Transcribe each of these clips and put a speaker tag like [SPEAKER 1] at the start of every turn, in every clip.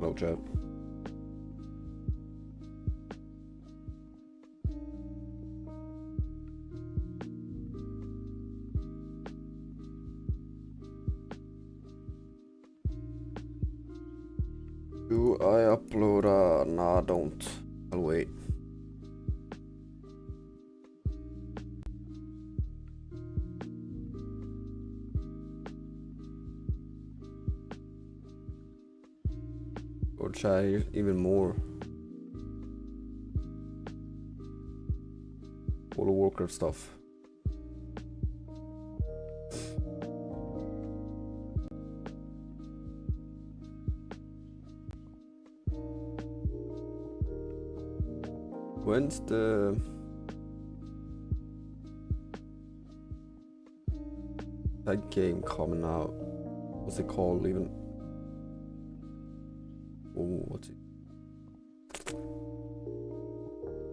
[SPEAKER 1] No chat. Do I upload? Nah, I don't. I'll wait. Or try even more. World of Warcraft stuff. When's the that game coming out? What's it called even? Oh, what's it?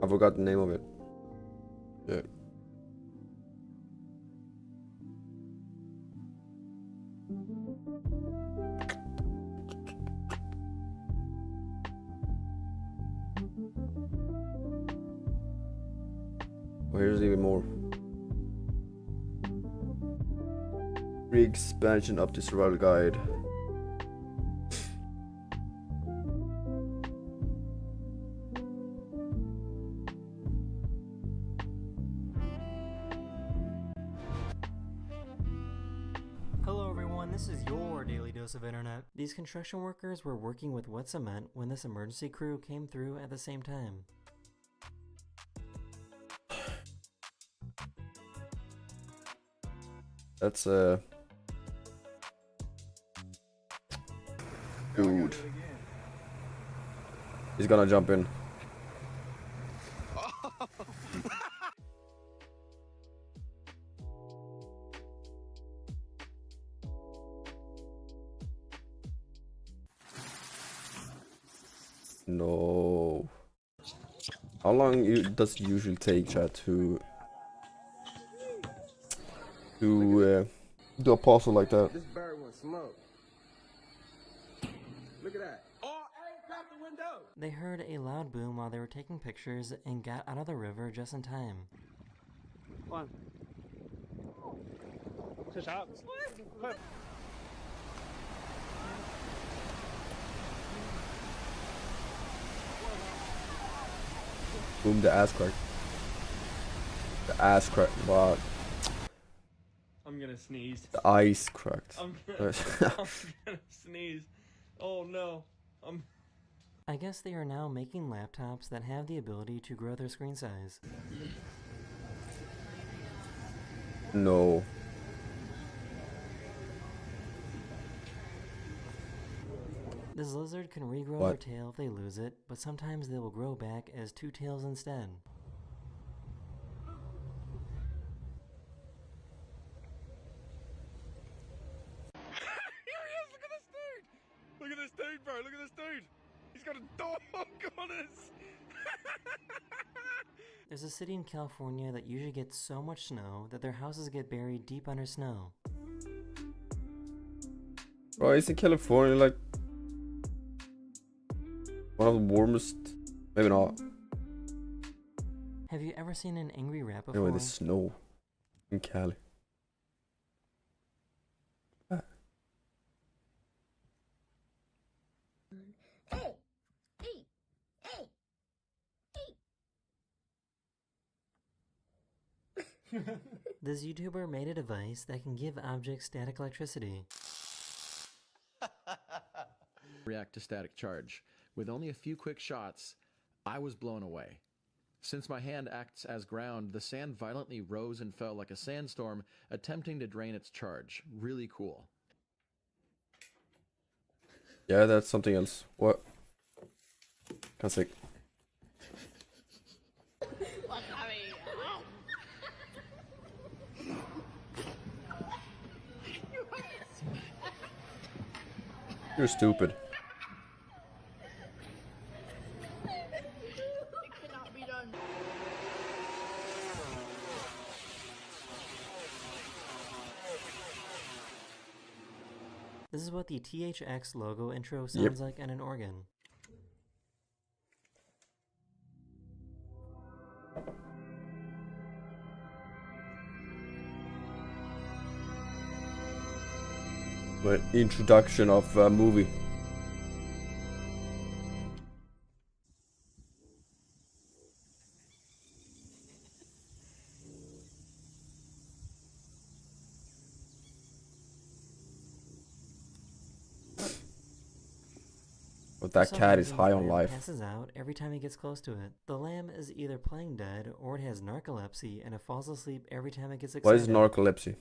[SPEAKER 1] I forgot the name of it. Yeah. Oh, here's even more. Free expansion up to survival guide.
[SPEAKER 2] Hello everyone, this is your daily dose of internet. These construction workers were working with wet cement when this emergency crew came through at the same time.
[SPEAKER 1] That's dude. He's gonna jump in. No. How long does it usually take, chat, to do a puzzle like that?
[SPEAKER 3] This bird wants smoke. Look at that. Oh, hey, crack the window.
[SPEAKER 2] They heard a loud boom while they were taking pictures and got out of the river just in time.
[SPEAKER 4] One. Push up. Push.
[SPEAKER 1] Boom, the ass crack. The ass crack. Wow.
[SPEAKER 4] I'm gonna sneeze.
[SPEAKER 1] The ice cracked.
[SPEAKER 4] I'm gonna sneeze. Oh no.
[SPEAKER 2] I guess they are now making laptops that have the ability to grow their screen size.
[SPEAKER 1] No.
[SPEAKER 2] This lizard can regrow
[SPEAKER 1] What?
[SPEAKER 2] their tail if they lose it, but sometimes they will grow back as two tails instead.
[SPEAKER 4] Here he is! Look at this dude, bro! Look at this dude! He's got a dog on us!
[SPEAKER 2] There's a city in California that usually gets so much snow that their houses get buried deep under snow.
[SPEAKER 1] Bro, isn't California like one of the warmest? Maybe not.
[SPEAKER 2] Have you ever seen an angry rat before?
[SPEAKER 1] Anyway, the snow in Cali.
[SPEAKER 2] This YouTuber made a device that can give objects static electricity.
[SPEAKER 5] React to static charge. With only a few quick shots, I was blown away. Since my hand acts as ground, the sand violently rose and fell like a sandstorm, attempting to drain its charge. Really cool.
[SPEAKER 1] Yeah, that's something else. What? Can't say. You're stupid.
[SPEAKER 2] This is is what the THX logo intro sounds like on an organ.
[SPEAKER 1] The introduction of a movie. But that cat is high on life.
[SPEAKER 2] Passes out every time he gets close to it. The lamb is either playing dead or it has narcolepsy and it falls asleep every time it gets excited.
[SPEAKER 1] What is narcolepsy?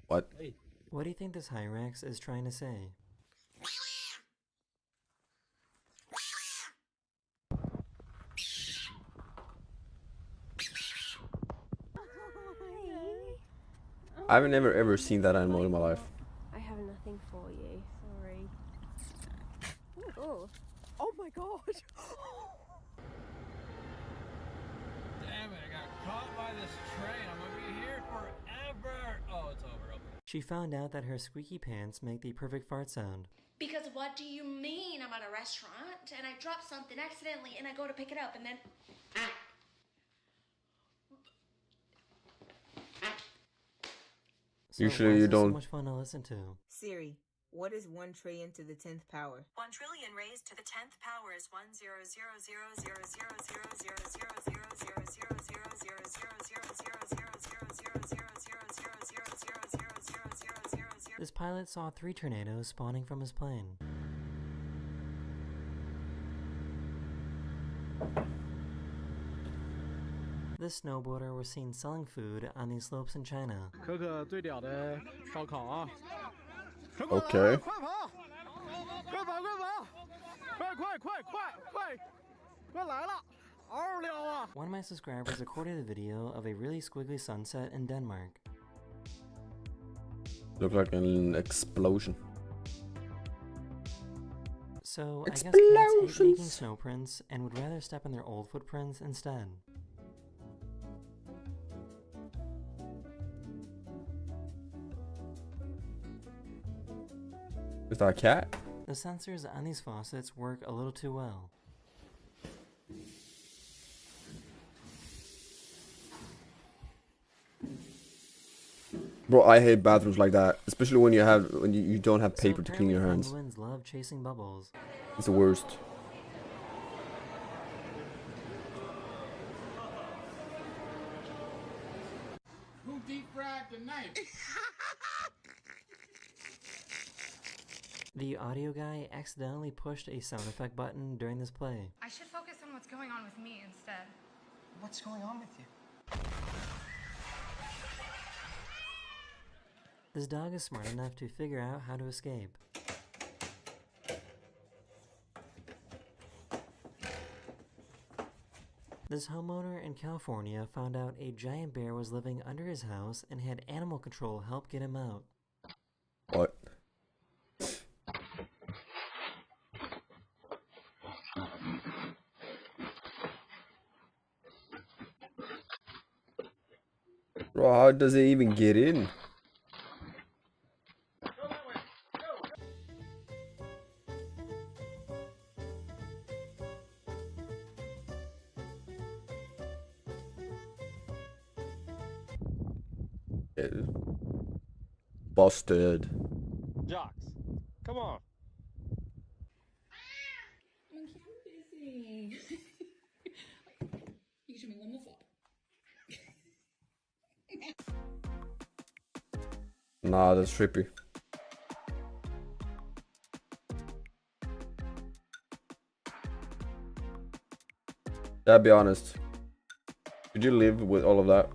[SPEAKER 1] What?
[SPEAKER 2] What do you think this Hyrax is trying to say?
[SPEAKER 1] I've never ever seen that animal in my life.
[SPEAKER 6] I have nothing for you. Sorry. Oh.
[SPEAKER 7] Oh my god!
[SPEAKER 8] Damn it, I got caught by this train. I'm gonna be here forever. Oh, it's over. Okay.
[SPEAKER 2] She found out that her squeaky pants make the perfect fart sound.
[SPEAKER 9] Because what do you mean? I'm at a restaurant and I drop something accidentally and I go to pick it up and then...
[SPEAKER 2] So
[SPEAKER 1] Usually
[SPEAKER 2] why is
[SPEAKER 1] you
[SPEAKER 2] this
[SPEAKER 1] don't-
[SPEAKER 2] so much fun to listen to?
[SPEAKER 7] Siri, what is 1 trillion to the 10th power?
[SPEAKER 10] 1 trillion raised to the 10th power is 10000000000000000000000000000000000000000000000000000000000000000000000000000000000000000000000000000000000000000000000000000000000000000000000000000000000000000000000000000000000000000000000000000000000000000000000000000000000000000000000000000000000000000000000000000000000000000000000000000000000000000000000000000000000000000000000000000000000000000000000This
[SPEAKER 2] snowboarder was seen selling food on these slopes in China.
[SPEAKER 8] 可可最屌的烧烤啊！
[SPEAKER 1] Okay.
[SPEAKER 8] 快跑！快跑！快跑！快来了！嗷溜啊！
[SPEAKER 2] One of my subscribers recorded a video of a really squiggly sunset in Denmark.
[SPEAKER 1] Looked like an explosion.
[SPEAKER 2] So I guess cats hate making snow prints and would rather step in their old footprints instead.
[SPEAKER 1] Is that a cat?
[SPEAKER 2] The sensors on these faucets work a little too well.
[SPEAKER 1] Bro, I hate bathrooms like that, especially when you don't have paper to clean your hands.
[SPEAKER 2] Penguins love chasing bubbles.
[SPEAKER 1] It's the worst.
[SPEAKER 3] Who deep fried tonight?
[SPEAKER 2] The audio guy accidentally pushed a sound effect button during this play.
[SPEAKER 10] I should focus on what's going on with me instead.
[SPEAKER 7] What's going on with you?
[SPEAKER 2] This dog is smart enough to figure out how to escape. This homeowner in California found out a giant bear was living under his house and had animal control help get him out.
[SPEAKER 1] What? Bro, how does it even get in? Busted.
[SPEAKER 4] Jocks, come on.
[SPEAKER 9] I'm busy. You can show me one more flop.
[SPEAKER 1] Nah, that's trippy. Yeah, be honest. Could you live with all of that?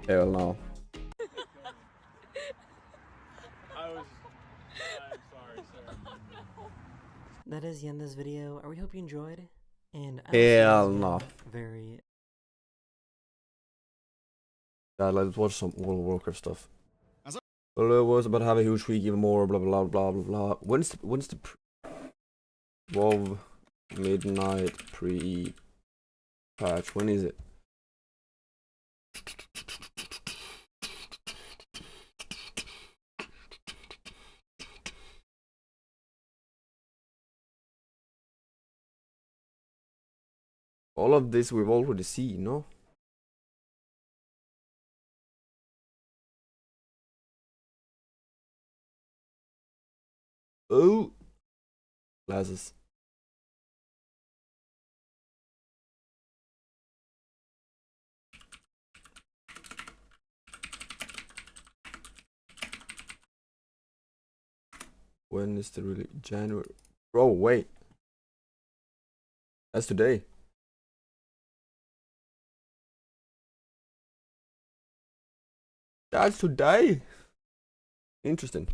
[SPEAKER 1] Hell no.
[SPEAKER 4] I'm sorry, sir.
[SPEAKER 2] That is the end of this video. We hope you enjoyed. And
[SPEAKER 1] Hell no.
[SPEAKER 2] Very
[SPEAKER 1] Yeah, let's watch some World of Warcraft stuff. Well, it was about to have a huge week, even more. Blah blah blah blah blah. When's the WoW midnight pre-patch? When is it? All of this we've already seen, no? Oh, glasses. When is the release? January. Oh wait, that's today. That's today. Interesting.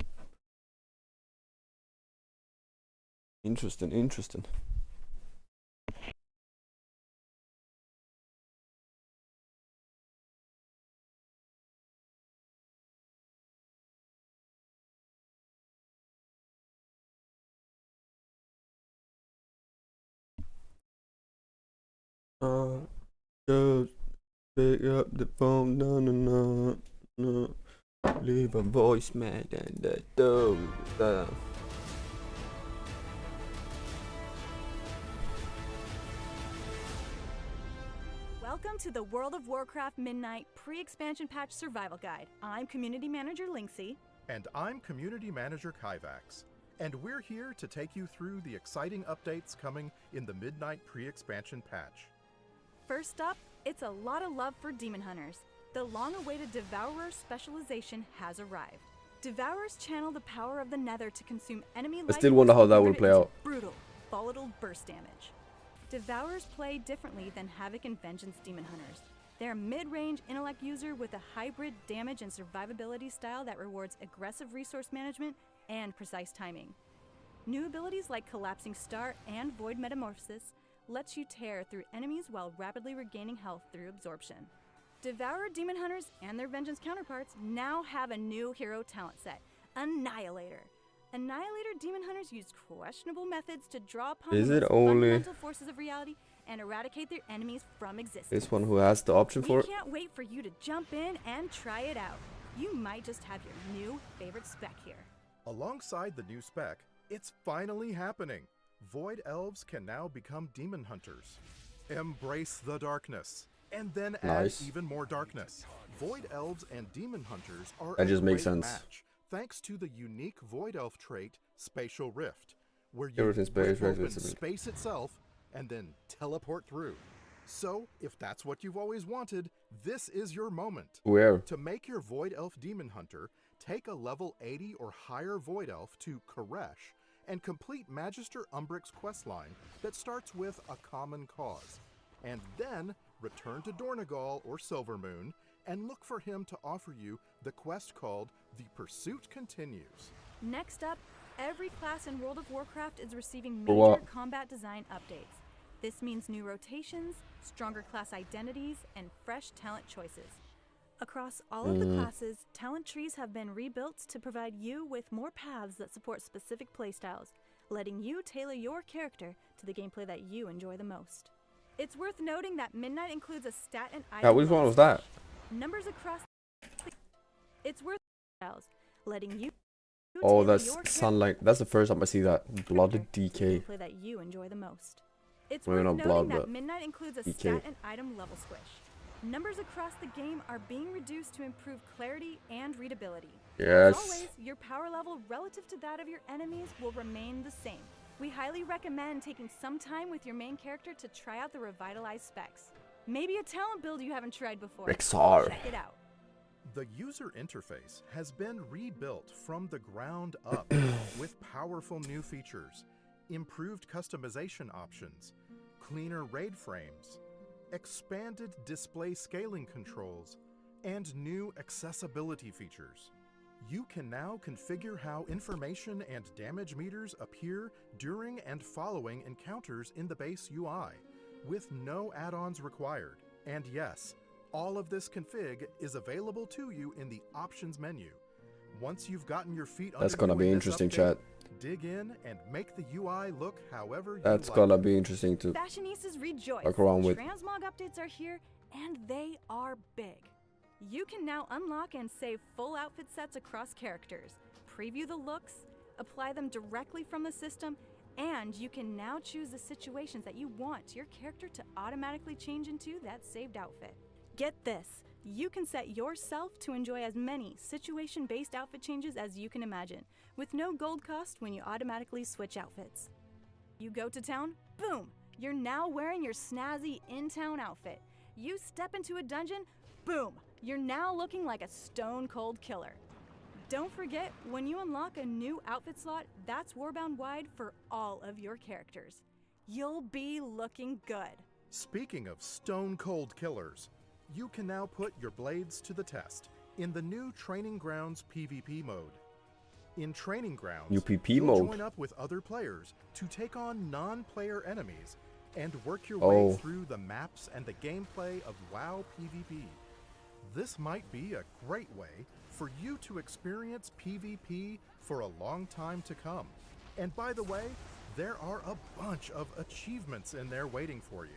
[SPEAKER 1] Interesting. Just pick up the phone, no. Leave a voicemail and the door.
[SPEAKER 6] Welcome to the World of Warcraft Midnight Pre-Expansion Patch Survival Guide. I'm Community Manager Linksy.
[SPEAKER 11] And I'm Community Manager Kyvax. And we're here to take you through the exciting updates coming in the Midnight Pre-Expansion Patch.
[SPEAKER 6] First up, it's a lot of love for Demon Hunters. The long-awaited Devourer specialization has arrived. Devourers channel the power of the Nether to consume enemy life.
[SPEAKER 1] I still wonder how that will play out.
[SPEAKER 6] Brutal, volatile burst damage. Devourers play differently than Havoc and Vengeance Demon Hunters. They're a mid-range intellect user with a hybrid damage and survivability style that rewards aggressive resource management and precise timing. New abilities like Collapsing Star and Void Metamorphosis lets you tear through enemies while rapidly regaining health through absorption. Devourer Demon Hunters and their Vengeance counterparts now have a new hero talent set, Annihilator. Annihilator Demon Hunters use questionable methods to draw upon
[SPEAKER 1] Is
[SPEAKER 6] the
[SPEAKER 1] it
[SPEAKER 6] most
[SPEAKER 1] only
[SPEAKER 6] fundamental forces of reality and eradicate their enemies from existence.
[SPEAKER 1] this one who has the option for it?
[SPEAKER 6] We can't wait for you to jump in and try it out. You might just have your new favorite spec here.
[SPEAKER 11] Alongside the new spec, it's finally happening. Void Elves can now become Demon Hunters. Embrace the darkness, and then
[SPEAKER 1] Nice.
[SPEAKER 11] add even more darkness. Void Elves and Demon Hunters are
[SPEAKER 1] That
[SPEAKER 11] a
[SPEAKER 1] just makes
[SPEAKER 11] great
[SPEAKER 1] sense.
[SPEAKER 11] match, thanks to the unique Void Elf trait, Spatial Rift, where you
[SPEAKER 1] Everything's
[SPEAKER 11] rip
[SPEAKER 1] space,
[SPEAKER 11] open
[SPEAKER 1] right?
[SPEAKER 11] space itself and then teleport through. So, if that's what you've always wanted, this is your moment.
[SPEAKER 1] Where?
[SPEAKER 11] To make your Void Elf Demon Hunter, take a level 80 or higher Void Elf to Koresh and complete Magister Umbric's questline that starts with a common cause. And then return to Dornegal or Silvermoon and look for him to offer you the quest called The Pursuit Continues.
[SPEAKER 6] Next up, every class in World of Warcraft is receiving
[SPEAKER 1] For
[SPEAKER 6] major
[SPEAKER 1] what?
[SPEAKER 6] combat design updates. This means new rotations, stronger class identities, and fresh talent choices. Across all of the classes, talent trees have been rebuilt to provide you with more paths that support specific playstyles, letting you tailor your character to the gameplay that you enjoy the most. It's worth noting that Midnight includes a stat and item.
[SPEAKER 1] Yeah, which one was that?
[SPEAKER 6] Numbers across. It's worth styles, letting you.
[SPEAKER 1] Oh,
[SPEAKER 6] tailor
[SPEAKER 1] that's
[SPEAKER 6] your
[SPEAKER 1] sunlight. That's the first time I see that. Blood DK.
[SPEAKER 6] gameplay that you enjoy the most. It's
[SPEAKER 1] Maybe
[SPEAKER 6] worth
[SPEAKER 1] not
[SPEAKER 6] noting
[SPEAKER 1] blood,
[SPEAKER 6] that
[SPEAKER 1] but
[SPEAKER 6] Midnight includes a
[SPEAKER 1] DK.
[SPEAKER 6] stat and item level squish. Numbers across the game are being reduced to improve clarity and readability.
[SPEAKER 1] Yes.
[SPEAKER 6] As always, your power level relative to that of your enemies will remain the same. We highly recommend taking some time with your main character to try out the revitalized specs. Maybe a talent build you haven't tried before.
[SPEAKER 1] Rexar.
[SPEAKER 6] Check it out.
[SPEAKER 11] The user interface has been rebuilt from the ground up with powerful new features, improved customization options, cleaner raid frames, expanded display scaling controls, and new accessibility features. You can now configure how information and damage meters appear during and following encounters in the base UI, with no add-ons required. And yes, all of this config is available to you in the Options menu. Once you've gotten your feet
[SPEAKER 1] That's
[SPEAKER 11] under
[SPEAKER 1] gonna
[SPEAKER 11] you
[SPEAKER 1] be
[SPEAKER 11] in this
[SPEAKER 1] interesting,
[SPEAKER 11] update,
[SPEAKER 1] chat.
[SPEAKER 11] dig in and make the UI look however you
[SPEAKER 1] That's
[SPEAKER 11] like.
[SPEAKER 1] gonna be interesting to
[SPEAKER 6] Fashionistas rejoice!
[SPEAKER 1] fuck around with.
[SPEAKER 6] Transmog updates are here, and they are big. You can now unlock and save full outfit sets across characters, preview the looks, apply them directly from the system, and you can now choose the situations that you want your character to automatically change into that saved outfit. Get this, you can set yourself to enjoy as many situation-based outfit changes as you can imagine, with no gold cost when you automatically switch outfits. You go to town, boom! You're now wearing your snazzy in-town outfit. You step into a dungeon, boom! You're now looking like a stone-cold killer. Don't forget, when you unlock a new outfit slot, that's Warbound wide for all of your characters. You'll be looking good.
[SPEAKER 11] Speaking of stone cold killers, you can now put your blades to the test in the new Training Grounds PvP mode. In Training Grounds,
[SPEAKER 1] New PP
[SPEAKER 11] you'll
[SPEAKER 1] mode.
[SPEAKER 11] join up with other players to take on non-player enemies and work your
[SPEAKER 1] Oh.
[SPEAKER 11] way through the maps and the gameplay of WoW PvP. This might be a great way for you to experience PvP for a long time to come. And by the way, there are a bunch of achievements in there waiting for you.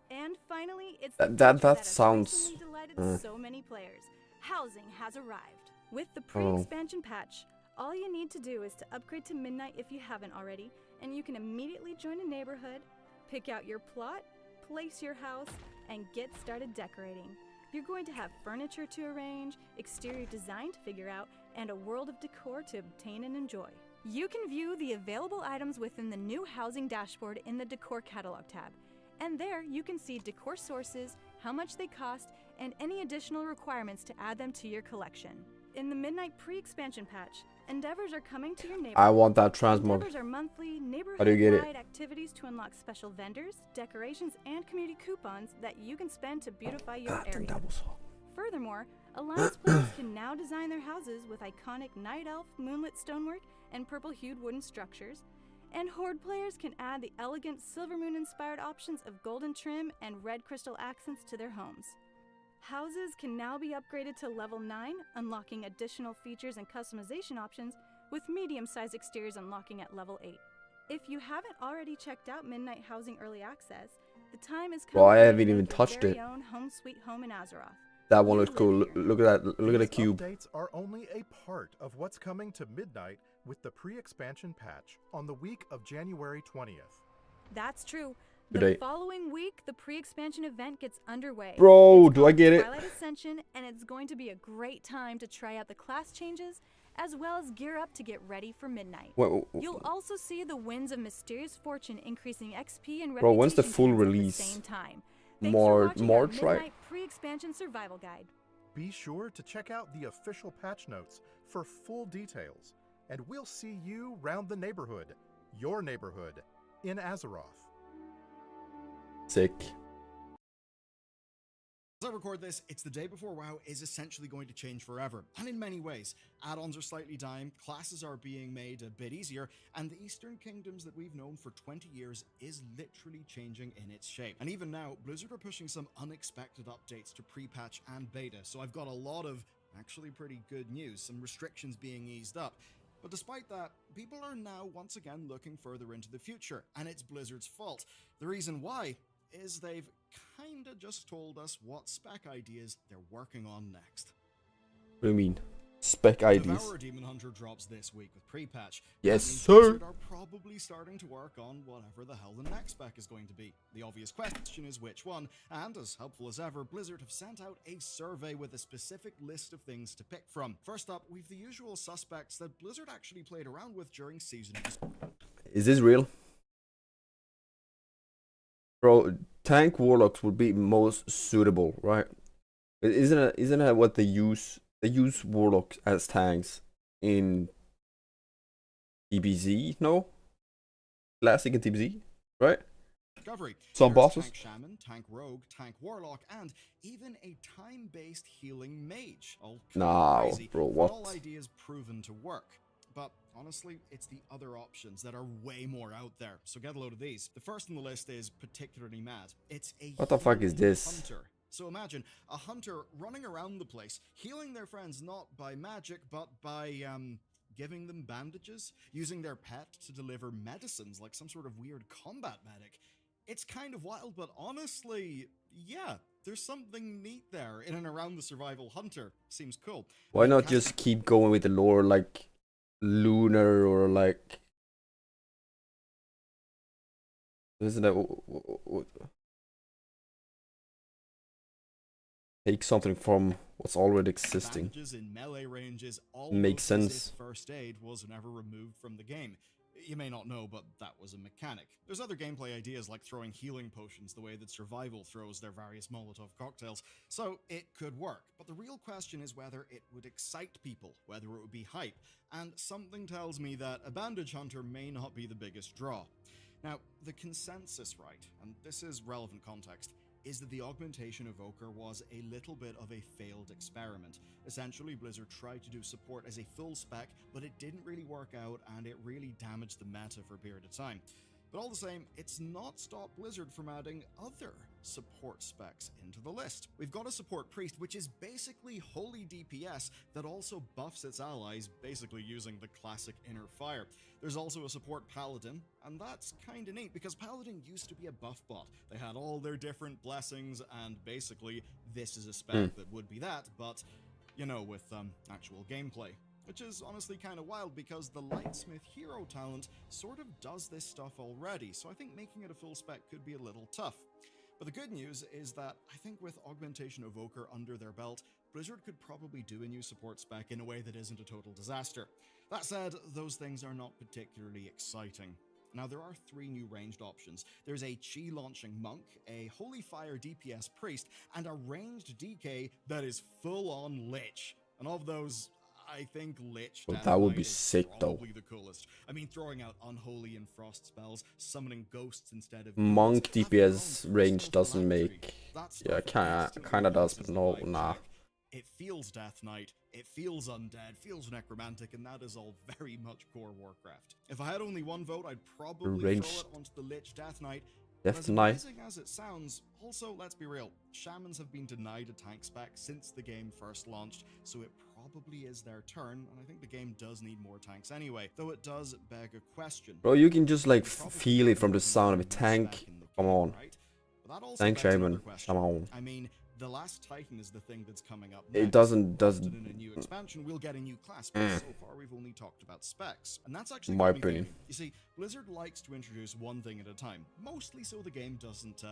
[SPEAKER 6] And finally, it's
[SPEAKER 1] That-
[SPEAKER 6] the
[SPEAKER 1] that-
[SPEAKER 6] feature
[SPEAKER 1] that
[SPEAKER 6] has
[SPEAKER 1] sounds-
[SPEAKER 6] recently delighted so many players. Housing has arrived. With the pre-expansion patch, all you need to do is to upgrade to Midnight if you haven't already, and you can immediately join a neighborhood, pick out your plot, place your house, and get started decorating. You're going to have furniture to arrange, exterior design to figure out, and a world of decor to obtain and enjoy. You can view the available items within the new housing dashboard in the Decor Catalog tab. And there you can see decor sources, how much they cost, and any additional requirements to add them to your collection. In the Midnight pre-expansion patch, endeavors are coming to your neighborhood.
[SPEAKER 1] I want that transmog.
[SPEAKER 6] Endeavors are monthly,
[SPEAKER 1] How do you get it?
[SPEAKER 6] neighborhood-wide activities to unlock special vendors, decorations, and community coupons that you can spend to beautify your area. Furthermore, Alliance players can now design their houses with iconic Night Elf, Moonlit stonework, and purple-hued wooden structures. And Horde players can add the elegant Silver Moon-inspired options of golden trim and red crystal accents to their homes. Houses can now be upgraded to level 9, unlocking additional features and customization options, with medium-sized exteriors unlocking at level 8. If you haven't already checked out Midnight Housing Early Access, the time is coming.
[SPEAKER 1] Bro, I
[SPEAKER 6] for you
[SPEAKER 1] haven't
[SPEAKER 6] to
[SPEAKER 1] even
[SPEAKER 6] make your
[SPEAKER 1] touched
[SPEAKER 6] very
[SPEAKER 1] it.
[SPEAKER 6] own home sweet home in Azeroth.
[SPEAKER 1] That one looks cool. Look at that. Look at the
[SPEAKER 11] These
[SPEAKER 1] cube.
[SPEAKER 11] updates are only a part of what's coming to Midnight with the pre-expansion patch on the week of January 20th.
[SPEAKER 6] That's true.
[SPEAKER 1] Good
[SPEAKER 6] The
[SPEAKER 1] day.
[SPEAKER 6] following week, the pre-expansion event gets underway.
[SPEAKER 1] Bro,
[SPEAKER 6] It's
[SPEAKER 1] do I
[SPEAKER 6] called
[SPEAKER 1] get it?
[SPEAKER 6] Twilight Ascension, and it's going to be a great time to try out the class changes, as well as gear up to get ready for Midnight. You'll also see the Winds of Mysterious Fortune increasing XP and
[SPEAKER 1] Bro, when's the
[SPEAKER 6] reputation
[SPEAKER 1] full
[SPEAKER 6] points at the
[SPEAKER 1] release?
[SPEAKER 6] same time. Thanks for watching our
[SPEAKER 1] March, right?
[SPEAKER 6] Midnight pre-expansion survival guide.
[SPEAKER 11] Be sure to check out the official patch notes for full details, and we'll see you round the neighborhood, your neighborhood, in Azeroth.
[SPEAKER 1] Sick.
[SPEAKER 12] As I record this, it's the day before WoW is essentially going to change forever, and in many ways. Add-ons are slightly down, classes are being made a bit easier, and the Eastern Kingdoms that we've known for 20 years is literally changing in its shape. And even now, Blizzard are pushing some unexpected updates to pre-patch and beta, so I've got a lot of actually pretty good news, some restrictions being eased up. But despite that, people are now once again looking further into the future, and it's Blizzard's fault. The reason why is they've kinda just told us what spec ideas they're working on next.
[SPEAKER 1] What do you mean? Spec IDs?
[SPEAKER 12] Devourer Demon Hunter drops this week with pre-patch.
[SPEAKER 1] Yes,
[SPEAKER 12] That means
[SPEAKER 1] sir.
[SPEAKER 12] Blizzard are probably starting to work on whatever the hell the next spec is going to be. The obvious question is which one, and as helpful as ever, Blizzard have sent out a survey with a specific list of things to pick from. First up, we've the usual suspects that Blizzard actually played around with during Season
[SPEAKER 1] Is this real? Bro, tank warlocks would be most suitable, right? Isn't it what they use? They use warlocks as tanks in DBZ, no? Classic in DBZ, right?
[SPEAKER 12] Discovery.
[SPEAKER 1] Some
[SPEAKER 12] There's
[SPEAKER 1] bosses.
[SPEAKER 12] Tank Shaman, Tank Rogue, Tank Warlock, and even a time-based healing mage. All kind of
[SPEAKER 1] No,
[SPEAKER 12] crazy,
[SPEAKER 1] bro,
[SPEAKER 12] but
[SPEAKER 1] what?
[SPEAKER 12] all ideas proven to work. But honestly, it's the other options that are way more out there. So get a load of these. The first on the list is particularly mad. It's a
[SPEAKER 1] What the fuck is
[SPEAKER 12] healing
[SPEAKER 1] this?
[SPEAKER 12] hunter. So imagine a hunter running around the place, healing their friends not by magic, but by, giving them bandages, using their pet to deliver medicines like some sort of weird combat medic. It's kind of wild, but honestly, yeah, there's something neat there in and around the survival hunter. Seems cool.
[SPEAKER 1] Why not just keep going with the lore like Lunar or like... Isn't that... Take something from what's already existing.
[SPEAKER 12] Bandages in melee ranges
[SPEAKER 1] Makes
[SPEAKER 12] almost as
[SPEAKER 1] sense.
[SPEAKER 12] if first aid was never removed from the game. You may not know, but that was a mechanic. There's other gameplay ideas like throwing healing potions the way that Survival throws their various Molotov cocktails, so it could work. But the real question is whether it would excite people, whether it would be hype, and something tells me that a bandage hunter may not be the biggest draw. Now, the consensus, right, and this is relevant context, is that the Augmentation Evoker was a little bit of a failed experiment. Essentially, Blizzard tried to do support as a full spec, but it didn't really work out and it really damaged the meta for a period of time. But all the same, it's not stopped Blizzard from adding other support specs into the list. We've got a support priest, which is basically holy DPS that also buffs its allies, basically using the classic inner fire. There's also a support paladin, and that's kinda neat because paladin used to be a buff bot. They had all their different blessings, and basically this is a spec that would be that, but you know, with actual gameplay. Which is honestly kind of wild because the Lightsmith hero talent sort of does this stuff already, so I think making it a full spec could be a little tough. But the good news is that I think with Augmentation Evoker under their belt, Blizzard could probably do a new support spec in a way that isn't a total disaster. That said, those things are not particularly exciting. Now, there are 3 new ranged options. There's a Chi launching monk, a Holy Fire DPS priest, and a ranged DK that is full-on Lich. And of those, I think Lich
[SPEAKER 1] Well,
[SPEAKER 12] Death
[SPEAKER 1] that would
[SPEAKER 12] Knight
[SPEAKER 1] be
[SPEAKER 12] is
[SPEAKER 1] sick, though.
[SPEAKER 12] probably the coolest. I mean, throwing out Unholy and Frost spells, summoning ghosts instead of
[SPEAKER 1] Monk
[SPEAKER 12] demons, having your own
[SPEAKER 1] DPS range
[SPEAKER 12] personal
[SPEAKER 1] doesn't
[SPEAKER 12] philanthropy.
[SPEAKER 1] make...
[SPEAKER 12] That
[SPEAKER 1] Yeah,
[SPEAKER 12] stuff
[SPEAKER 1] kinda does,
[SPEAKER 12] instantly
[SPEAKER 1] but no,
[SPEAKER 12] increases the
[SPEAKER 1] nah.
[SPEAKER 12] vibe check. It feels Death Knight, it feels undead, feels necromantic, and that is all very much core Warcraft. If I had only one vote, I'd probably
[SPEAKER 1] Ranged.
[SPEAKER 12] throw it onto the Lich Death Knight.
[SPEAKER 1] Death
[SPEAKER 12] As
[SPEAKER 1] Knight.
[SPEAKER 12] amazing as it sounds, also, let's be real, Shamans have been denied a tank spec since the game first launched, so it probably is their turn, and I think the game does need more tanks anyway, though it does beg a question.
[SPEAKER 1] Bro, you can just like
[SPEAKER 12] Probably
[SPEAKER 1] feel it from the
[SPEAKER 12] doesn't
[SPEAKER 1] sound of
[SPEAKER 12] need
[SPEAKER 1] it.
[SPEAKER 12] a
[SPEAKER 1] Tank,
[SPEAKER 12] spec in the
[SPEAKER 1] come
[SPEAKER 12] game,
[SPEAKER 1] on.
[SPEAKER 12] right? But that also
[SPEAKER 1] Tank
[SPEAKER 12] begs another
[SPEAKER 1] Shaman,
[SPEAKER 12] question.
[SPEAKER 1] come on.
[SPEAKER 12] I mean, the Last Titan is the thing that's coming up
[SPEAKER 1] It
[SPEAKER 12] next.
[SPEAKER 1] doesn't
[SPEAKER 12] Often in a new expansion, we'll get a new class, but so far we've only talked about specs. And that's actually
[SPEAKER 1] My
[SPEAKER 12] got me
[SPEAKER 1] opinion.
[SPEAKER 12] thinking. You see, Blizzard likes to introduce one thing at a time, mostly so the game doesn't,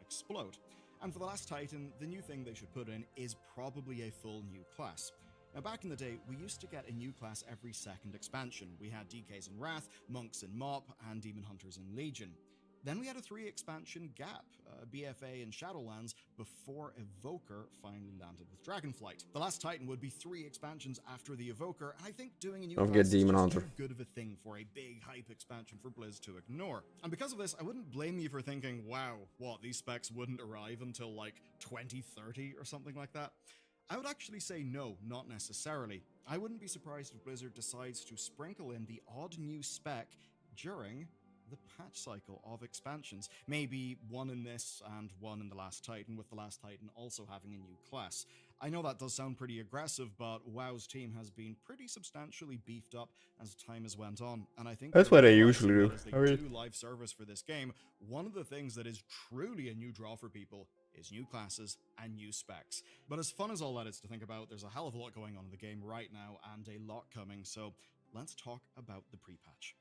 [SPEAKER 12] explode. And for the Last Titan, the new thing they should put in is probably a full new class. Now, back in the day, we used to get a new class every second expansion. We had DKs in Wrath, Monks in Mop, and Demon Hunters in Legion. Then we had a 3-expansion gap, BFA and Shadowlands, before Evoker finally landed with Dragonflight. The Last Titan would be 3 expansions after the Evoker, and I think doing a new
[SPEAKER 1] Don't
[SPEAKER 12] class
[SPEAKER 1] forget
[SPEAKER 12] is
[SPEAKER 1] Demon
[SPEAKER 12] just
[SPEAKER 1] Hunter.
[SPEAKER 12] too good of a thing for a big hype expansion for Blizz to ignore. And because of this, I wouldn't blame you for thinking, wow, what, these specs wouldn't arrive until like 2030 or something like that? I would actually say no, not necessarily. I wouldn't be surprised if Blizzard decides to sprinkle in the odd new spec during the patch cycle of expansions. Maybe one in this and one in the Last Titan, with the Last Titan also having a new class. I know that does sound pretty aggressive, but WoW's team has been pretty substantially beefed up as time has went on, and I think
[SPEAKER 1] That's
[SPEAKER 12] they're
[SPEAKER 1] what they
[SPEAKER 12] realizing
[SPEAKER 1] usually
[SPEAKER 12] that
[SPEAKER 1] do.
[SPEAKER 12] as they
[SPEAKER 1] I mean-
[SPEAKER 12] do live service for this game, one of the things that is truly a new draw for people is new classes and new specs. But as fun as all that is to think about, there's a hell of a lot going on in the game right now and a lot coming, so let's talk about the pre-patch.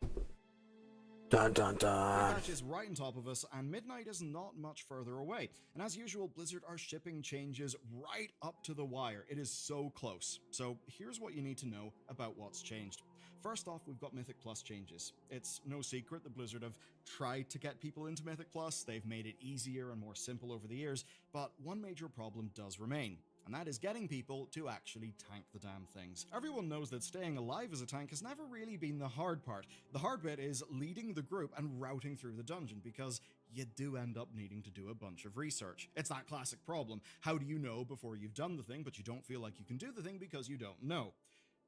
[SPEAKER 1] Dun dun dun.
[SPEAKER 12] Patch is right on top of us, and midnight is not much further away. And as usual, Blizzard are shipping changes right up to the wire. It is so close. So here's what you need to know about what's changed. First off, we've got Mythic Plus changes. It's no secret that Blizzard have tried to get people into Mythic Plus. They've made it easier and more simple over the years, but one major problem does remain. And that is getting people to actually tank the damn things. Everyone knows that staying alive as a tank has never really been the hard part. The hard bit is leading the group and routing through the dungeon, because you do end up needing to do a bunch of research. It's that classic problem. How do you know before you've done the thing, but you don't feel like you can do the thing because you don't know?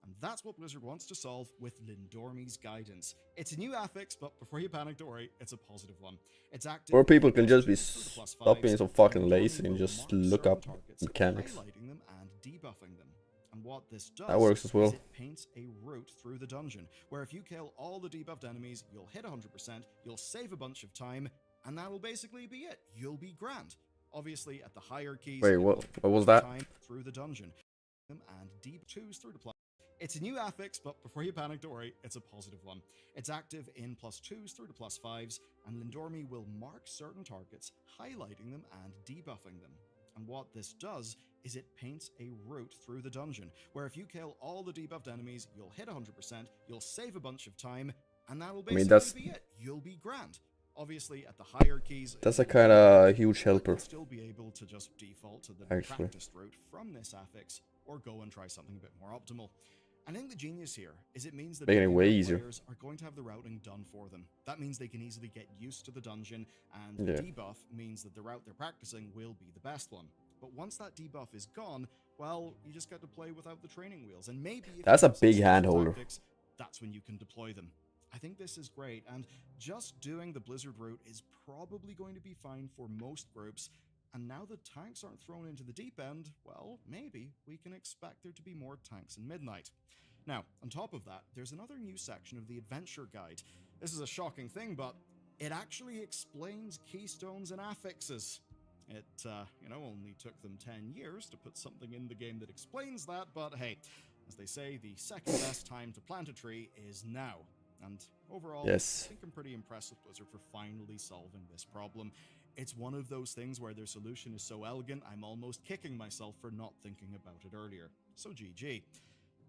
[SPEAKER 12] And that's what Blizzard wants to solve with Lindormi's Guidance. It's a new affix, but before you panic, don't worry, it's a positive one. It's active.
[SPEAKER 1] Or people can just be
[SPEAKER 12] +2
[SPEAKER 1] stop being so fucking
[SPEAKER 12] Lindormi
[SPEAKER 1] lazy and
[SPEAKER 12] will
[SPEAKER 1] just
[SPEAKER 12] mark
[SPEAKER 1] look
[SPEAKER 12] certain
[SPEAKER 1] up
[SPEAKER 12] targets,
[SPEAKER 1] mechanics.
[SPEAKER 12] highlighting them and debuffing them. And what this does
[SPEAKER 1] That works as well.
[SPEAKER 12] is it paints a route through the dungeon, where if you kill all the debuffed enemies, you'll hit 100%, you'll save a bunch of time, and that'll basically be it. You'll be grand. Obviously, at the higher keys,
[SPEAKER 1] Wait,
[SPEAKER 12] it
[SPEAKER 1] what?
[SPEAKER 12] will
[SPEAKER 1] What was
[SPEAKER 12] take
[SPEAKER 1] that?
[SPEAKER 12] time through the dungeon. And deep twos through the plus. It's a new affix, but before you panic, don't worry, it's a positive one. It's active in +2s through to +5s, and Lindormi will mark certain targets, highlighting them and debuffing them. And what this does is it paints a route through the dungeon, where if you kill all the debuffed enemies, you'll hit 100%, you'll save a bunch of time, and that'll basically
[SPEAKER 1] that's-
[SPEAKER 12] be it. You'll be grand. Obviously, at the higher keys,
[SPEAKER 1] That's a kind of huge helper.
[SPEAKER 12] you'll still be able to just default to the
[SPEAKER 1] Actually.
[SPEAKER 12] practiced route from this affix, or go and try something a bit more optimal. I think the genius here is it means that
[SPEAKER 1] Making it way
[SPEAKER 12] beginner
[SPEAKER 1] easier.
[SPEAKER 12] players are going to have the routing done for them. That means they can easily get used to the dungeon, and
[SPEAKER 1] Yeah.
[SPEAKER 12] the debuff means that the route they're practicing will be the best one. But once that debuff is gone, well, you just get to play without the training wheels, and maybe if you
[SPEAKER 1] That's a
[SPEAKER 12] have some
[SPEAKER 1] big
[SPEAKER 12] special
[SPEAKER 1] hand holder.
[SPEAKER 12] tactics, that's when you can deploy them. I think this is great, and just doing the Blizzard route is probably going to be fine for most groups. And now that tanks aren't thrown into the deep end, well, maybe we can expect there to be more tanks in Midnight. Now, on top of that, there's another new section of the Adventure Guide. This is a shocking thing, but it actually explains keystones and affixes. It, only took them 10 years to put something in the game that explains that, but hey, as they say, the second best time to plant a tree is now. And overall,
[SPEAKER 1] Yes.
[SPEAKER 12] I think I'm pretty impressed with Blizzard for finally solving this problem. It's one of those things where their solution is so elegant, I'm almost kicking myself for not thinking about it earlier. So GG.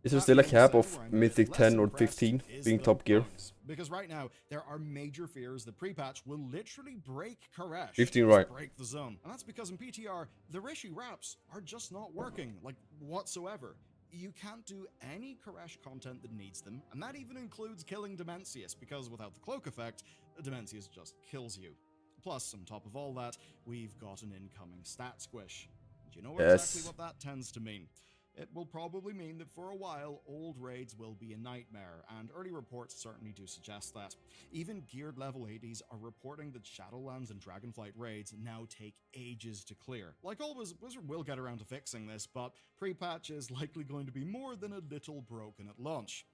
[SPEAKER 1] Is there
[SPEAKER 12] That
[SPEAKER 1] still a
[SPEAKER 12] being
[SPEAKER 1] cap
[SPEAKER 12] said,
[SPEAKER 1] of
[SPEAKER 12] where I'm a bit
[SPEAKER 1] Mythic
[SPEAKER 12] less
[SPEAKER 1] 10 or
[SPEAKER 12] impressed
[SPEAKER 1] 15
[SPEAKER 12] is
[SPEAKER 1] being
[SPEAKER 12] the
[SPEAKER 1] top gear?
[SPEAKER 12] bugs. Because right now, there are major fears that pre-patch will literally break Koresh.
[SPEAKER 1] 15
[SPEAKER 12] just
[SPEAKER 1] right.
[SPEAKER 12] break the zone. And that's because in PTR, the Rishi wraps are just not working, like, whatsoever. You can't do any Koresh content that needs them, and that even includes killing Dimensius, because without the cloak effect, Dimensius just kills you. Plus, on top of all that, we've got an incoming stat squish. Do you know
[SPEAKER 1] Yes.
[SPEAKER 12] exactly what that tends to mean? It will probably mean that for a while, old raids will be a nightmare, and early reports certainly do suggest that. Even geared level 80s are reporting that Shadowlands and Dragonflight raids now take ages to clear. Like always, Blizzard will get around to fixing this, but pre-patch is likely going to be more than a little broken at launch.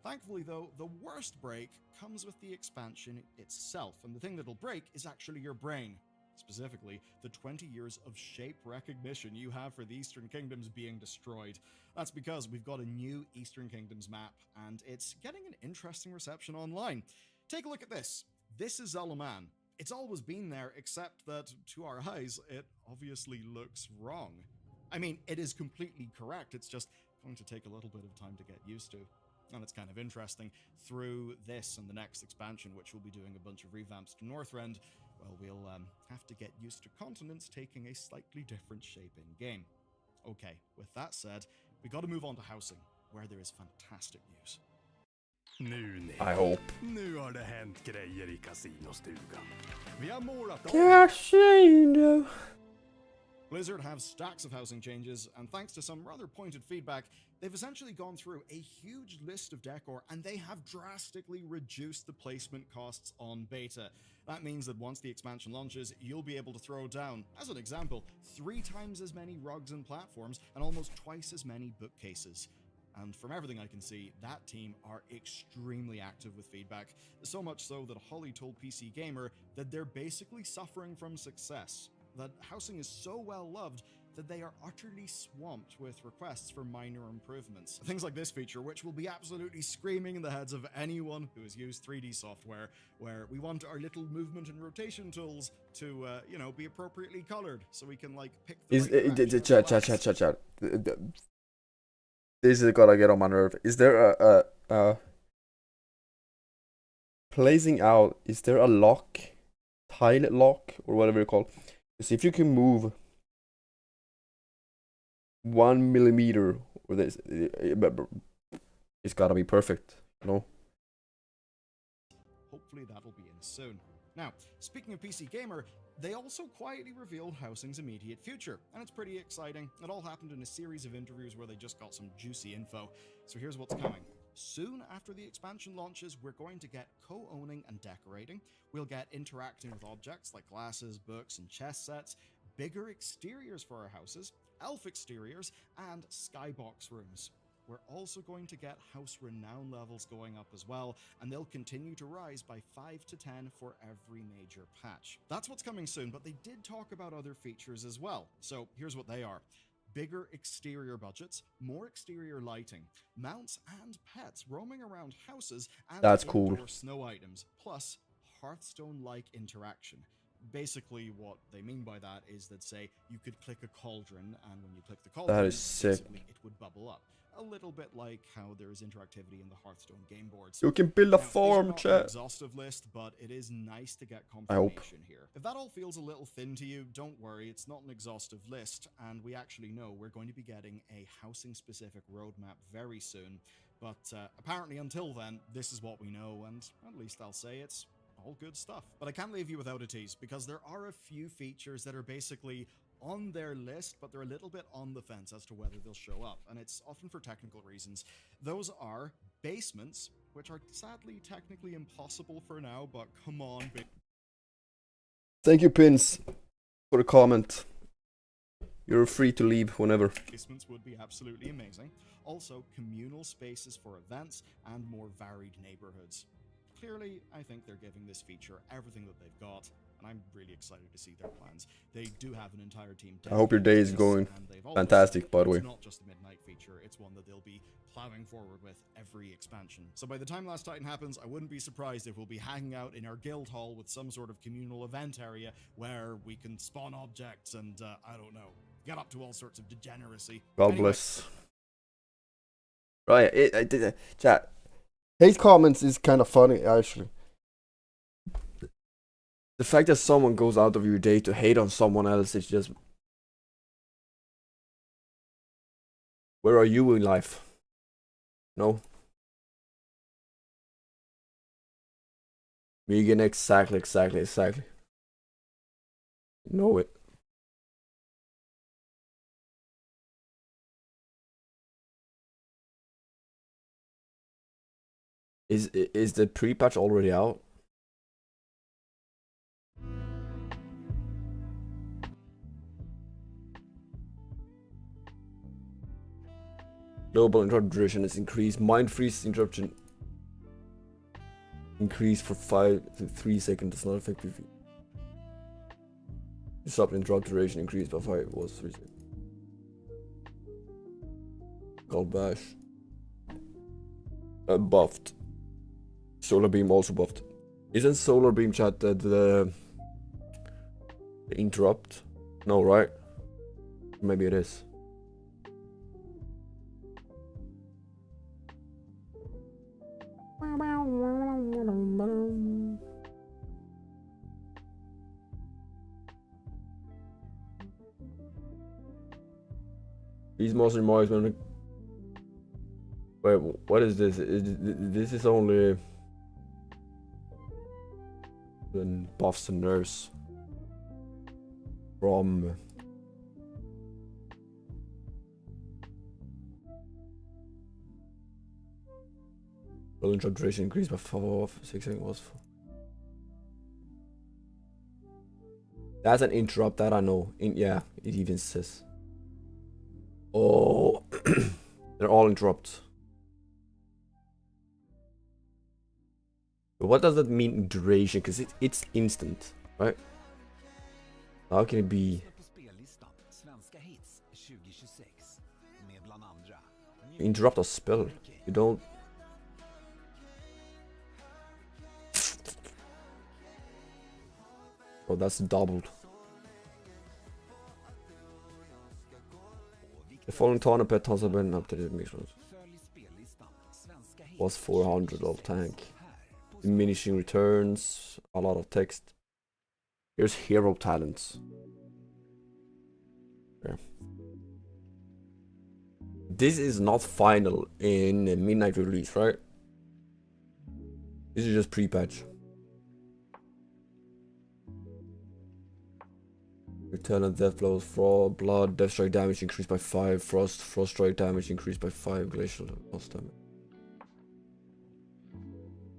[SPEAKER 12] Thankfully though, the worst break comes with the expansion itself, and the thing that'll break is actually your brain. Specifically, the 20 years of shape recognition you have for the Eastern Kingdoms being destroyed. That's because we've got a new Eastern Kingdoms map, and it's getting an interesting reception online. Take a look at this. This is Zalaman. It's always been there, except that, to our eyes, it obviously looks wrong. I mean, it is completely correct, it's just going to take a little bit of time to get used to. And it's kind of interesting, through this and the next expansion, which will be doing a bunch of revamps to Northrend, well, we'll have to get used to continents taking a slightly different shape in-game. Okay, with that said, we gotta move on to housing, where there is fantastic news.
[SPEAKER 1] I hope.
[SPEAKER 4] Nu har det hänt grejer i kasinostugan. Vi har målat
[SPEAKER 1] Casino.
[SPEAKER 12] Blizzard have stacks of housing changes, and thanks to some rather pointed feedback, they've essentially gone through a huge list of decor, and they have drastically reduced the placement costs on beta. That means that once the expansion launches, you'll be able to throw down, as an example, 3 times as many rugs and platforms, and almost twice as many bookcases. And from everything I can see, that team are extremely active with feedback, so much so that Holly told PC Gamer that they're basically suffering from success. That housing is so well loved that they are utterly swamped with requests for minor improvements. Things like this feature, which will be absolutely screaming in the heads of anyone who has used 3D software, where we want our little movement and rotation tools to, be appropriately colored, so we can, like, pick the
[SPEAKER 1] Is
[SPEAKER 12] right direction and relax.
[SPEAKER 1] chat. This is gonna get on my nerve. Is there a placing out? Is there a lock, tile lock, or whatever you call? Because if you can move 1 millimeter, or this, it's gotta be perfect, you know.
[SPEAKER 12] Hopefully that'll be in soon. Now, speaking of PC Gamer, they also quietly revealed Housing's immediate future, and it's pretty exciting. It all happened in a series of interviews where they just got some juicy info. So here's what's coming. Soon after the expansion launches, we're going to get co-owning and decorating. We'll get interacting with objects like glasses, books, and chess sets, bigger exteriors for our houses, elf exteriors, and skybox rooms. We're also going to get house renown levels going up as well, and they'll continue to rise by 5 to 10 for every major patch. That's what's coming soon, but they did talk about other features as well. So here's what they are. Bigger exterior budgets, more exterior lighting, mounts and pets roaming around houses, and
[SPEAKER 1] That's cool.
[SPEAKER 12] indoor snow items, plus Hearthstone-like interaction. Basically, what they mean by that is that, say, you could click a cauldron, and when you click the cauldron,
[SPEAKER 1] That is sick.
[SPEAKER 12] basically it would bubble up. A little bit like how there is interactivity in the Hearthstone game boards.
[SPEAKER 1] You can build a
[SPEAKER 12] Now, these are
[SPEAKER 1] farm,
[SPEAKER 12] not an
[SPEAKER 1] chat.
[SPEAKER 12] exhaustive list, but it is nice to get
[SPEAKER 1] I hope.
[SPEAKER 12] confirmation here. If that all feels a little thin to you, don't worry, it's not an exhaustive list, and we actually know we're going to be getting a housing-specific roadmap very soon. But apparently until then, this is what we know, and at least I'll say it's all good stuff. But I can't leave you without a tease, because there are a few features that are basically on their list, but they're a little bit on the fence as to whether they'll show up, and it's often for technical reasons. Those are basements, which are sadly technically impossible for now, but come on.
[SPEAKER 1] Thank you, Pins, for the comment. You're free to leave whenever.
[SPEAKER 12] Basements would be absolutely amazing. Also, communal spaces for events and more varied neighborhoods. Clearly, I think they're giving this feature everything that they've got, and I'm really excited to see their plans. They do have an entire team.
[SPEAKER 1] I hope your day is
[SPEAKER 12] dedicated to
[SPEAKER 1] going
[SPEAKER 12] this, and they've always
[SPEAKER 1] fantastic,
[SPEAKER 12] said
[SPEAKER 1] by the way.
[SPEAKER 12] It's not just a midnight feature, it's one that they'll be plowing forward with every expansion. So by the time Last Titan happens, I wouldn't be surprised if we'll be hanging out in our guild hall with some sort of communal event area where we can spawn objects and, I don't know, get up to all sorts of degeneracy.
[SPEAKER 1] God
[SPEAKER 12] Anyway,
[SPEAKER 1] bless. Right, chat. Hate comments is kind of funny, actually. The fact that someone goes out of your day to hate on someone else is just... Where are you in life? No? Megan, exactly. Know it. Is the pre-patch already out? Global interrupt duration is increased. Mind freeze interruption increased for 5 to 3 seconds. Does not affect PvP. Disrupt interrupt duration increased by 5. It was 3 seconds. Gold bash. Buffed. Solar beam also buffed. Isn't solar beam chat the interrupt? No, right? Maybe it is. These monster marks when... Wait, what is this? This is only... Then buffs and nerfs. From... Well, interrupt duration increased by 4, 6 seconds was 4. That's an interrupt that I know. Yeah, it even says. Oh, they're all interrupts. But what does that mean, duration? Because it's instant, right? How can it be? Interrupt a spell. You don't. Oh, that's doubled. The following tournament pet has been updated missions. Was 400 of tank. Diminishing returns, a lot of text. Here's hero talents. Okay. This is not final in a midnight release, right? This is just pre-patch. Repellent, death blows, frost, blood, death strike damage increased by 5, frost strike damage increased by 5, glacial loss damage.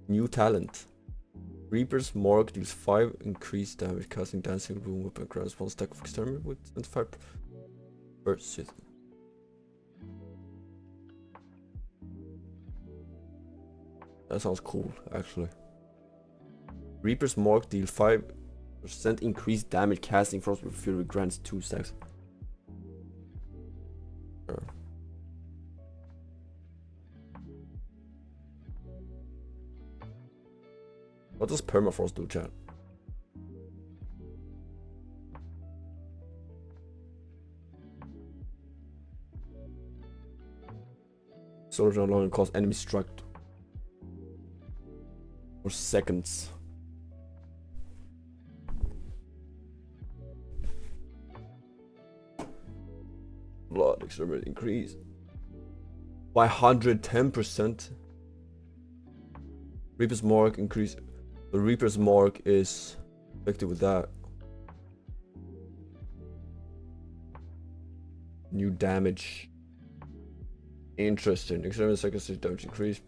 [SPEAKER 1] New talent. Reaper's Mark deals 5 increased damage, casting Dancing Room Whip and grants 1 stack of exterminate with 25 per season. That sounds cool, actually. Reaper's Mark deals 5% increased damage, casting Frost with Fury grants 2 stacks. Sure. What does Permafrost do, chat? Soldier no longer cause enemy struck for seconds. Blood exterminate increase by 110%. Reaper's Mark increase. The Reaper's Mark is affected with that. New damage. Interesting. Exterminate seconds damage increase.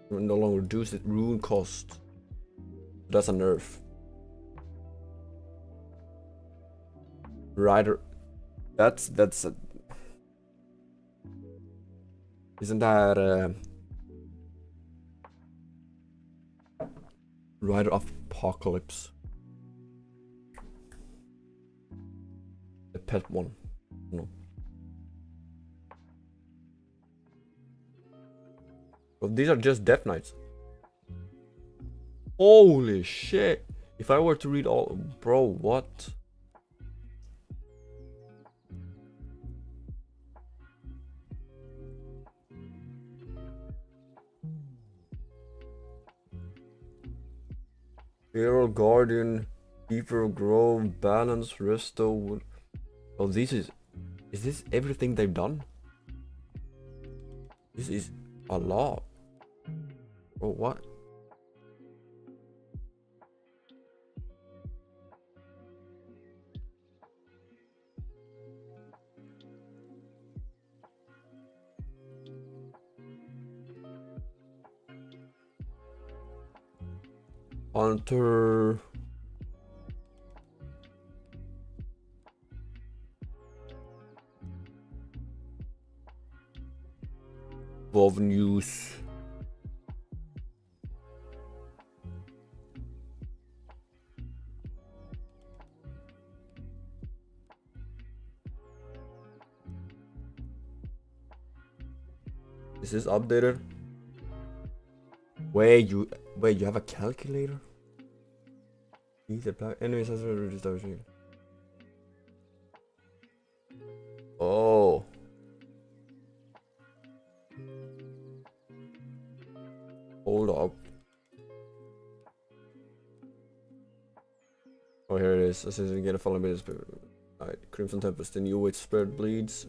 [SPEAKER 1] No longer reduce it. Rune cost. That's a nerf. Rider. That's a. Isn't that Rider of Apocalypse? The pet one. No. Well, these are just Death Knights. Holy shit. If I were to read all... Bro, what? Feral Guardian, Keeper Grove, Balance, Resto. Oh, this is this everything they've done? This is a lot. Oh, what? Hunter. WoW news. Is this updated? Wait, you have a calculator? These apply enemies has reduced damage. Oh. Hold up. Oh, here it is. This is again a fallen base. Alright, Crimson Tempest. The new weight spread bleeds.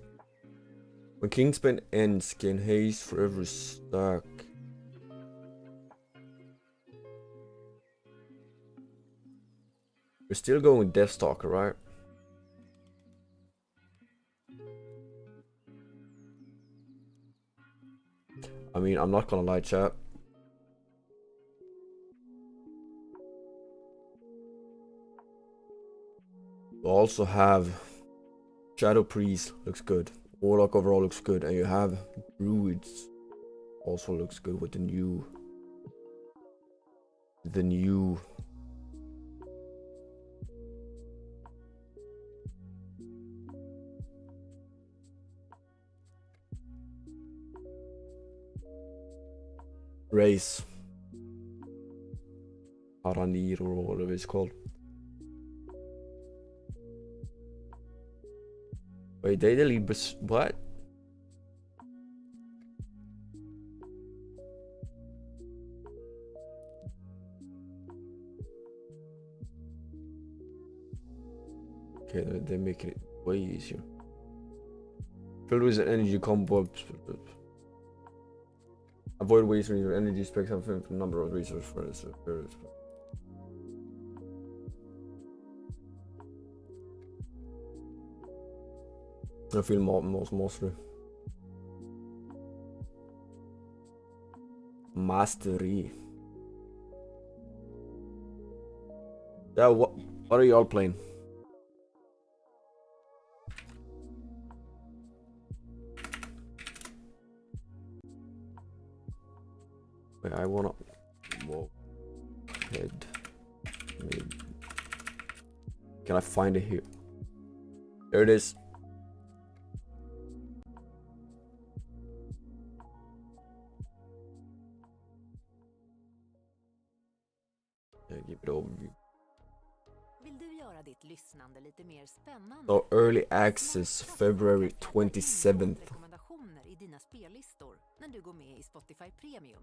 [SPEAKER 1] When Kingspan ends, gain haste for every stack. We're still going with Deathstalker, right? I mean, I'm not gonna lie, chat. We also have Shadow Priest, looks good. Warlock overall looks good, and you have Druids, also looks good with the new race, Aranir or whatever it's called. Wait, they delete what? Okay, they're making it way easier. Filled with an energy combo. Avoid wasting your energy specs have a number of resources for this. I feel mastery. Mastery. Yeah, what are y'all playing? Wait, I wanna walk head mid. Can I find it here? There it is. Yeah, give it overview.
[SPEAKER 13] Vill du göra ditt lyssnande lite mer spännande?
[SPEAKER 1] So early access February 27th.
[SPEAKER 13] Rekommendationer i dina spellistor när du går med i Spotify Premium.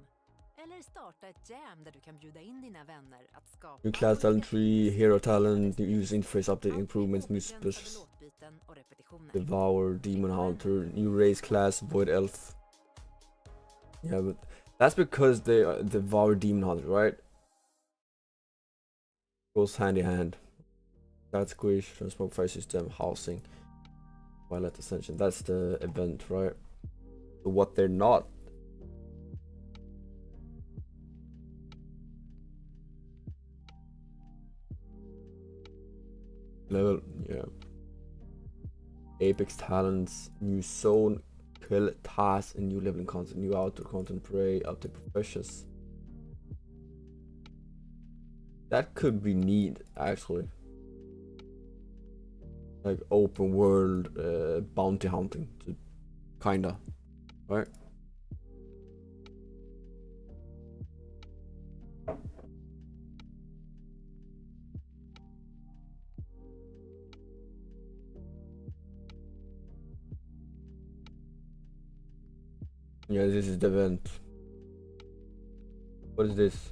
[SPEAKER 13] Eller starta ett jam där du kan bjuda in dina vänner att skapa
[SPEAKER 1] New class talent tree, hero talent, new user interface update improvements, new specials. Devour, demon hunter, new race class, void elf. Yeah, but that's because they devour demon hunter, right? Goes hand in hand. That's squish, transform fire system, housing, Violet Ascension. That's the event, right? So what they're not. Level, yeah. Apex talents, new zone, kill tasks, and new leveling content, new outdoor content, prey, up to professions. That could be neat, actually. Like open world bounty hunting, kinda, right? Yeah, this is the event. What is this?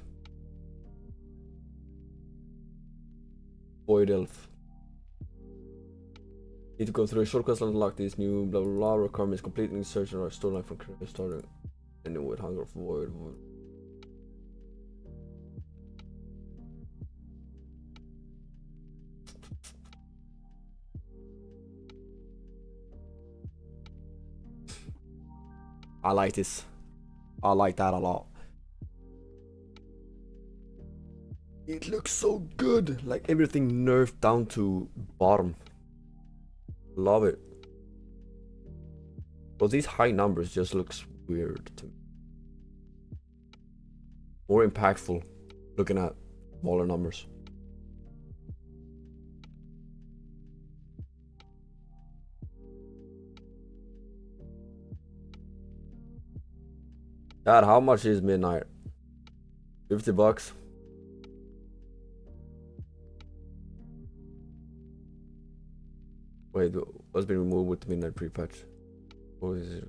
[SPEAKER 1] Void Elf. Need to go through a short quest to unlock these new blah blah blah requirements. Completing search and restore life from starting ending with hunger for void. I like this. I like that a lot. It looks so good. Like everything nerfed down to bottom. Love it. But these high numbers just looks weird to me. More impactful looking at smaller numbers. Dad, how much is Midnight? $50. Wait, what's been removed with the Midnight pre-patch? What is it?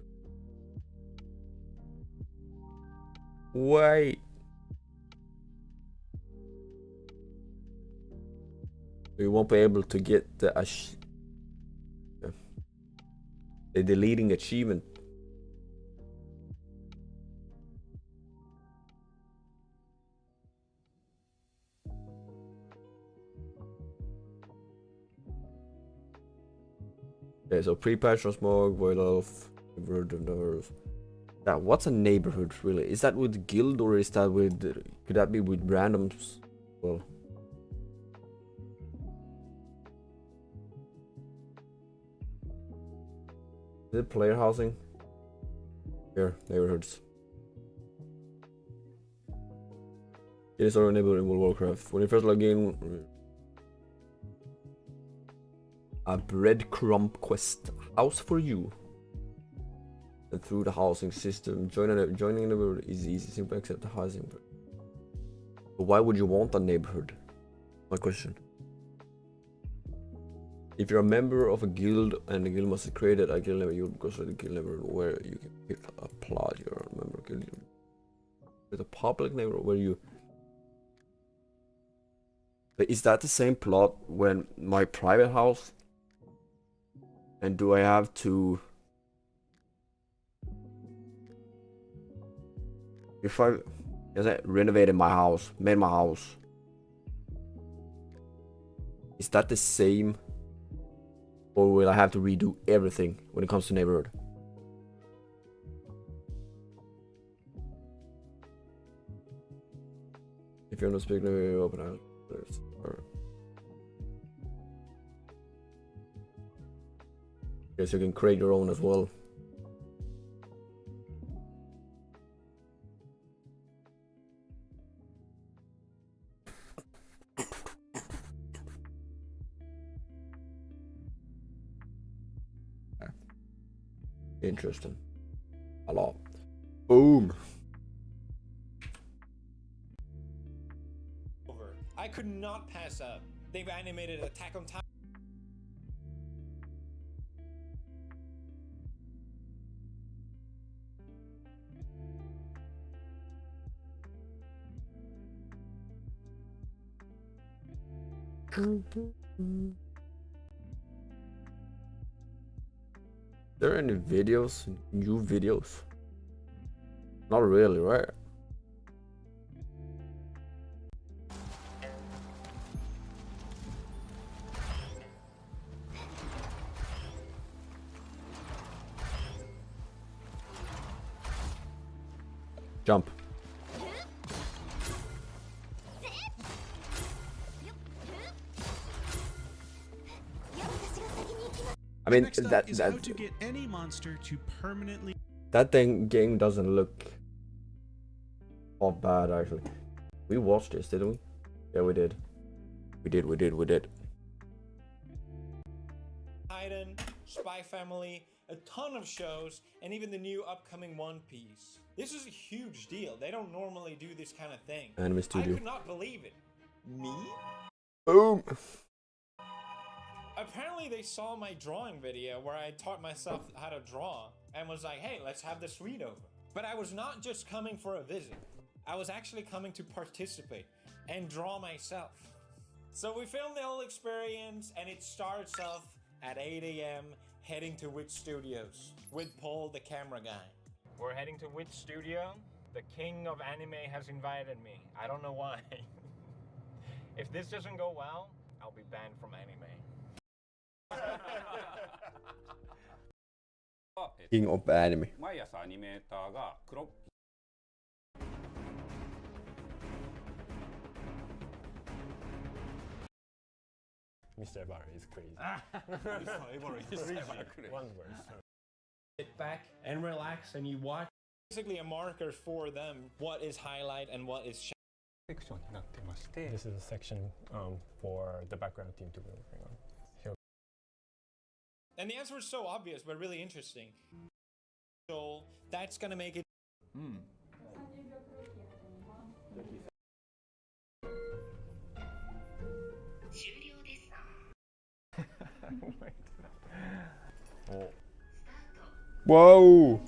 [SPEAKER 1] Wait. We won't be able to get the deleting achievement. Okay, so pre-patch on Smog, Void Elf, Neighborhood of Nerve. Now, what's a neighborhood really? Is that with guild or is that with? Could that be with randoms? Well, is it player housing? Here, neighborhoods. It is already enabled in World of Warcraft. When you first log in. A breadcrumb quest house for you. And through the housing system, joining the neighborhood is easy. Simply accept the housing. But why would you want a neighborhood? My question. If you're a member of a guild and the guild must have created a guild neighborhood, you would go to the guild neighborhood where you can pick a plot. You're a member of guild. With a public neighborhood where you. But is that the same plot when my private house? And do I have to, if I renovated my house, made my house, is that the same Or will I have to redo everything when it comes to Neighborhood? If you're not speaking, open out. Guess you can create your own as well. Interesting. A lot. Boom.
[SPEAKER 14] I could not pass up. They've animated Attack on Titan.
[SPEAKER 1] There any videos? New videos? Not really, right? Jump. I mean, that
[SPEAKER 15] how to get any monster to permanently.
[SPEAKER 1] That game doesn't look all bad actually. We watched this, didn't we? Yeah, we did. We did.
[SPEAKER 14] Titan, Spy Family, a ton of shows, and even the new upcoming One Piece. This is a huge deal. They don't normally do this kind of thing.
[SPEAKER 1] Anime Studio.
[SPEAKER 14] I could not believe it. Me?
[SPEAKER 1] Boom.
[SPEAKER 14] Apparently they saw my drawing video where I taught myself how to draw and was like, hey, let's have the suite over. But I was not just coming for a visit. I was actually coming to participate and draw myself. So we filmed the whole experience and it starts off at 8 AM heading to Witch Studios with Paul, the camera guy. We're heading to Witch Studio. The king of anime has invited me. I don't know why. If this doesn't go well, I'll be banned from anime.
[SPEAKER 1] King of anime.
[SPEAKER 16] 毎朝アニメーターが黒
[SPEAKER 17] Mr. Ibarra is crazy.
[SPEAKER 14] Mr. Ibarra is crazy.
[SPEAKER 17] One word.
[SPEAKER 14] Sit back and relax and you watch. Basically a marker for them what is highlight and what is shadow.
[SPEAKER 17] This is a section for the background team to be working on.
[SPEAKER 14] And the answer is so obvious but really interesting. So that's gonna make it.
[SPEAKER 1] Whoa!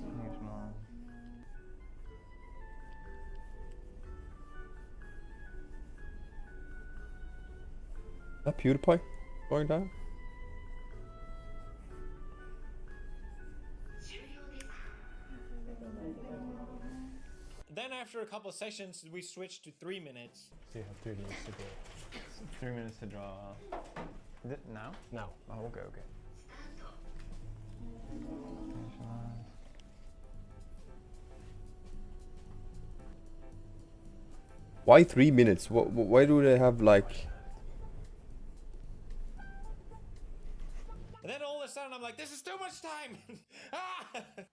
[SPEAKER 1] Is that PewDiePie going down?
[SPEAKER 14] Then after a couple of sessions, we switched to 3 minutes.
[SPEAKER 17] So you have 3 minutes to draw.
[SPEAKER 2] 3 minutes to draw. Is it now?
[SPEAKER 17] Now.
[SPEAKER 2] Oh, okay.
[SPEAKER 1] Why 3 minutes? Why do they have like...
[SPEAKER 14] And then all of a sudden I'm like, this is too much time!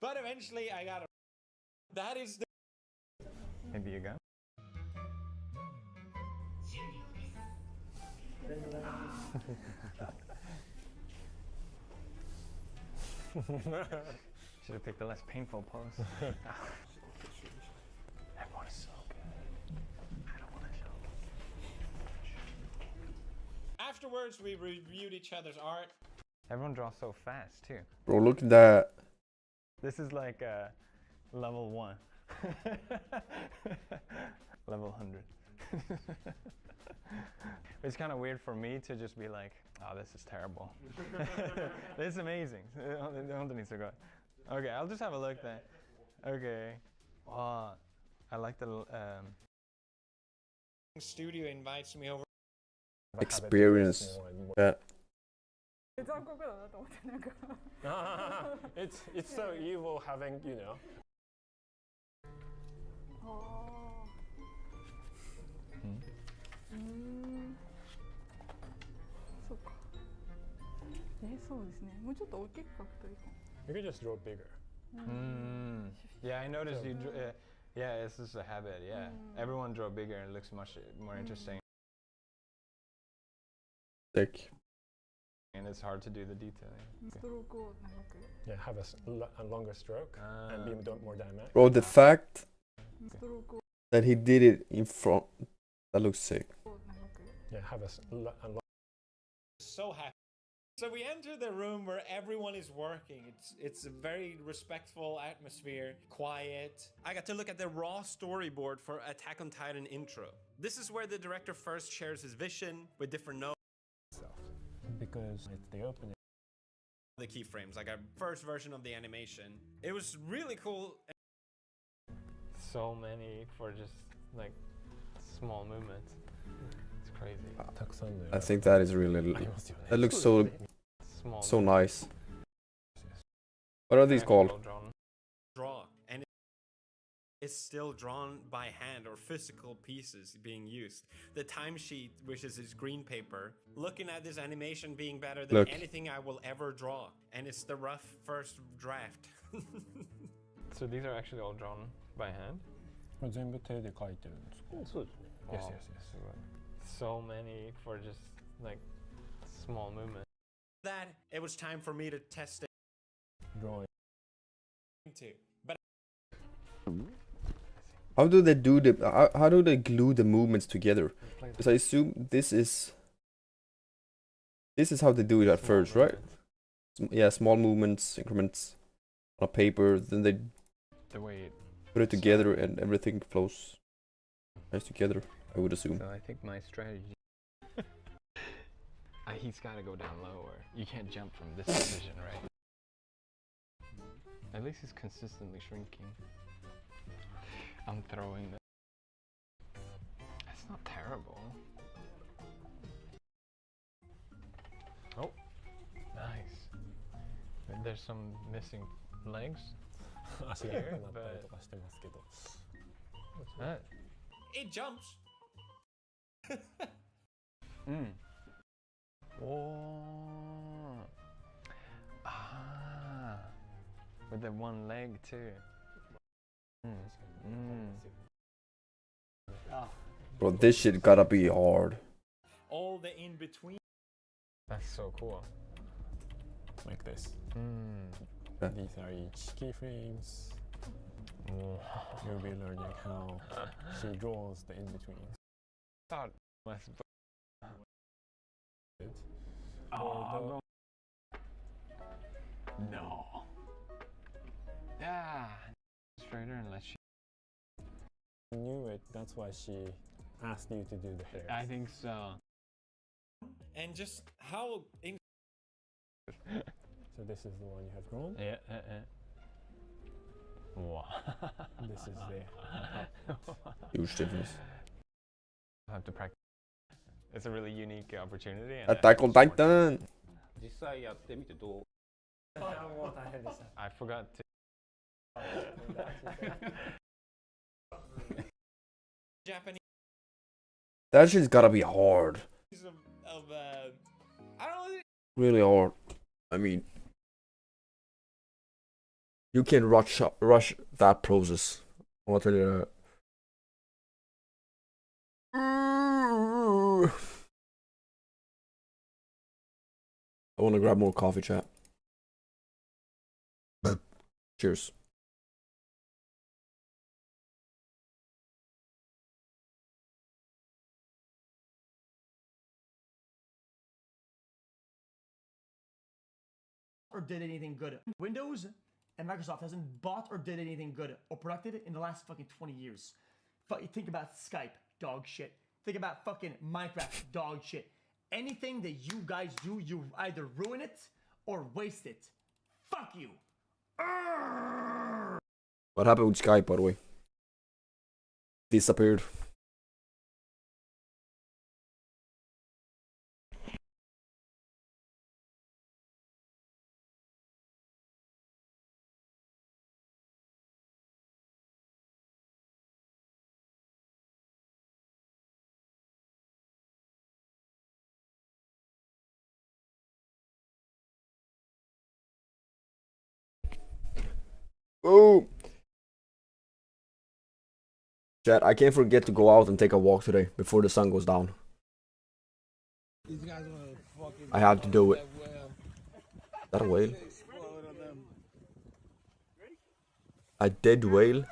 [SPEAKER 14] But eventually I got it. That is the...
[SPEAKER 2] Maybe you go. Should have picked the less painful pose. Everyone is so good. I don't want to show.
[SPEAKER 14] Afterwards, we reviewed each other's art.
[SPEAKER 2] Everyone draws so fast too.
[SPEAKER 1] Bro, look at that.
[SPEAKER 2] This is like level 1. Level 100. It's kind of weird for me to just be like, oh, this is terrible. This is amazing. Hunter needs to go. Okay, I'll just have a look then. Okay. Oh, I like the...
[SPEAKER 14] Studio invites me over.
[SPEAKER 1] Experience. Yeah.
[SPEAKER 17] It's so evil having, you know.
[SPEAKER 18] そうか。そうですね。もうちょっと大きく描くといいかも。
[SPEAKER 17] You could just draw bigger.
[SPEAKER 2] Yeah, I noticed you. Yeah, it's just a habit. Yeah, everyone draw bigger and it looks much more interesting.
[SPEAKER 1] Sick.
[SPEAKER 2] And it's hard to do the detailing.
[SPEAKER 17] Yeah, have a longer stroke and be more dynamic.
[SPEAKER 1] Bro, the fact that he did it in front, that looks sick.
[SPEAKER 17] Yeah, have a
[SPEAKER 14] So happy. So we enter the room where everyone is working. It's a very respectful atmosphere, quiet. I got to look at the raw storyboard for Attack on Titan intro. This is where the director first shares his vision with different notes.
[SPEAKER 17] Because they open
[SPEAKER 14] The keyframes, like a first version of the animation. It was really cool.
[SPEAKER 2] So many for just like small movements. It's crazy.
[SPEAKER 1] I think that is really, that looks so nice. What are these called?
[SPEAKER 14] Draw, and it's still drawn by hand or physical pieces being used. The timesheet, which is his green paper, looking at this animation being better than anything I will ever draw, and it's the rough first draft.
[SPEAKER 2] So these are actually all drawn by hand?
[SPEAKER 17] 全部手で描いてるんですか？そうですね。Yes, yes, yes.
[SPEAKER 2] So many for just like small movements.
[SPEAKER 14] That it was time for me to test it.
[SPEAKER 17] Drawing.
[SPEAKER 14] But
[SPEAKER 1] How do they do how do they glue the movements together? Because I assume this is how they do it at first, right? Yeah, small movements, increments on a paper, then they put it together and everything flows nice together, I would assume.
[SPEAKER 2] So I think my strategy he's got to go down lower. You can't jump from this position, right? At least he's consistently shrinking. I'm throwing that. That's not terrible. Oh, nice. But there's some missing legs. Here, but what's that?
[SPEAKER 14] It jumps.
[SPEAKER 2] Oh. Ah. With the one leg too.
[SPEAKER 1] Bro, this shit gotta be hard.
[SPEAKER 14] All the in between.
[SPEAKER 2] That's so cool.
[SPEAKER 17] Like this. These are each keyframes. You'll be learning how she draws the in-betweens.
[SPEAKER 2] No. Yeah. Straighter and let you.
[SPEAKER 17] Knew it. That's why she asked you to do the hair.
[SPEAKER 2] I think so.
[SPEAKER 14] And just how.
[SPEAKER 17] So this is the one you have drawn.
[SPEAKER 2] Yeah. Wow.
[SPEAKER 17] This is the
[SPEAKER 1] huge difference.
[SPEAKER 2] I have to practice. It's a really unique opportunity. And
[SPEAKER 1] Attack on Titan.
[SPEAKER 16] 実際やってみてどう？
[SPEAKER 2] I forgot to.
[SPEAKER 14] Japanese.
[SPEAKER 1] That shit's gotta be hard.
[SPEAKER 14] I don't know.
[SPEAKER 1] Really hard. I mean, you can rush that process. I'll tell you that. I want to grab more coffee, chat. Cheers.
[SPEAKER 19] Or did anything good. Windows and Microsoft hasn't bought or did anything good or productive in the last fucking 20 years. Think about Skype, dog shit. Think about fucking Minecraft, dog shit. Anything that you guys do, you either ruin it or waste it. Fuck you.
[SPEAKER 1] What happened with Skype, by the way? Disappeared. Oh. Chat, I can't forget to go out and take a walk today before the sun goes down.
[SPEAKER 4] These guys wanna fucking
[SPEAKER 1] I have to do it.
[SPEAKER 4] that whale.
[SPEAKER 1] Is that a whale?
[SPEAKER 4] Explode on them.
[SPEAKER 1] A dead whale?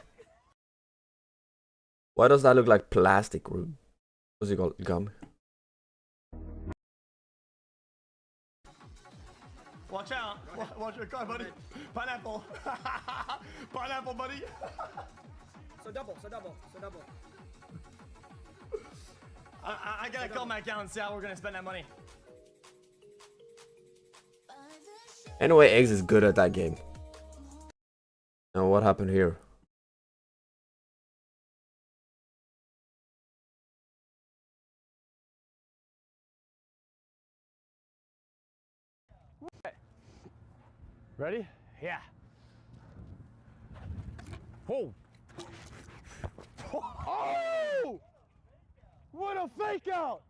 [SPEAKER 1] Why does that look like plastic? Or what's it called? Gum?
[SPEAKER 19] Watch out! Watch your car, buddy. Pineapple. Pineapple, buddy.
[SPEAKER 20] So double.
[SPEAKER 19] I gotta call my account and see how we're gonna spend that money.
[SPEAKER 1] Anyway, Eggs is good at that game. Now what happened here?
[SPEAKER 2] Ready? Yeah. Oh! Oh! What a fake out!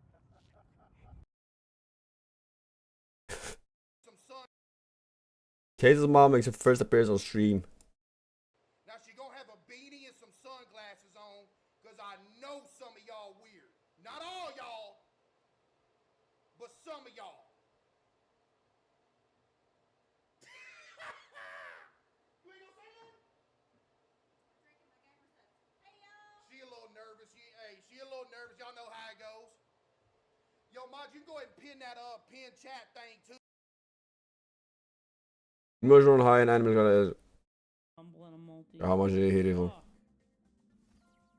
[SPEAKER 1] Case's mom makes her first appearance on stream.
[SPEAKER 3] Now she gonna have a beanie and some sunglasses on, cause I know some of y'all weird. Not all y'all, but some of y'all. You ain't gonna say nothing? She a little nervous. She a little nervous. Y'all know how it goes. Yo, Mod, you go ahead and pin that pin chat thing too.
[SPEAKER 1] Emotional high and animal gonna. How much did he hit it for?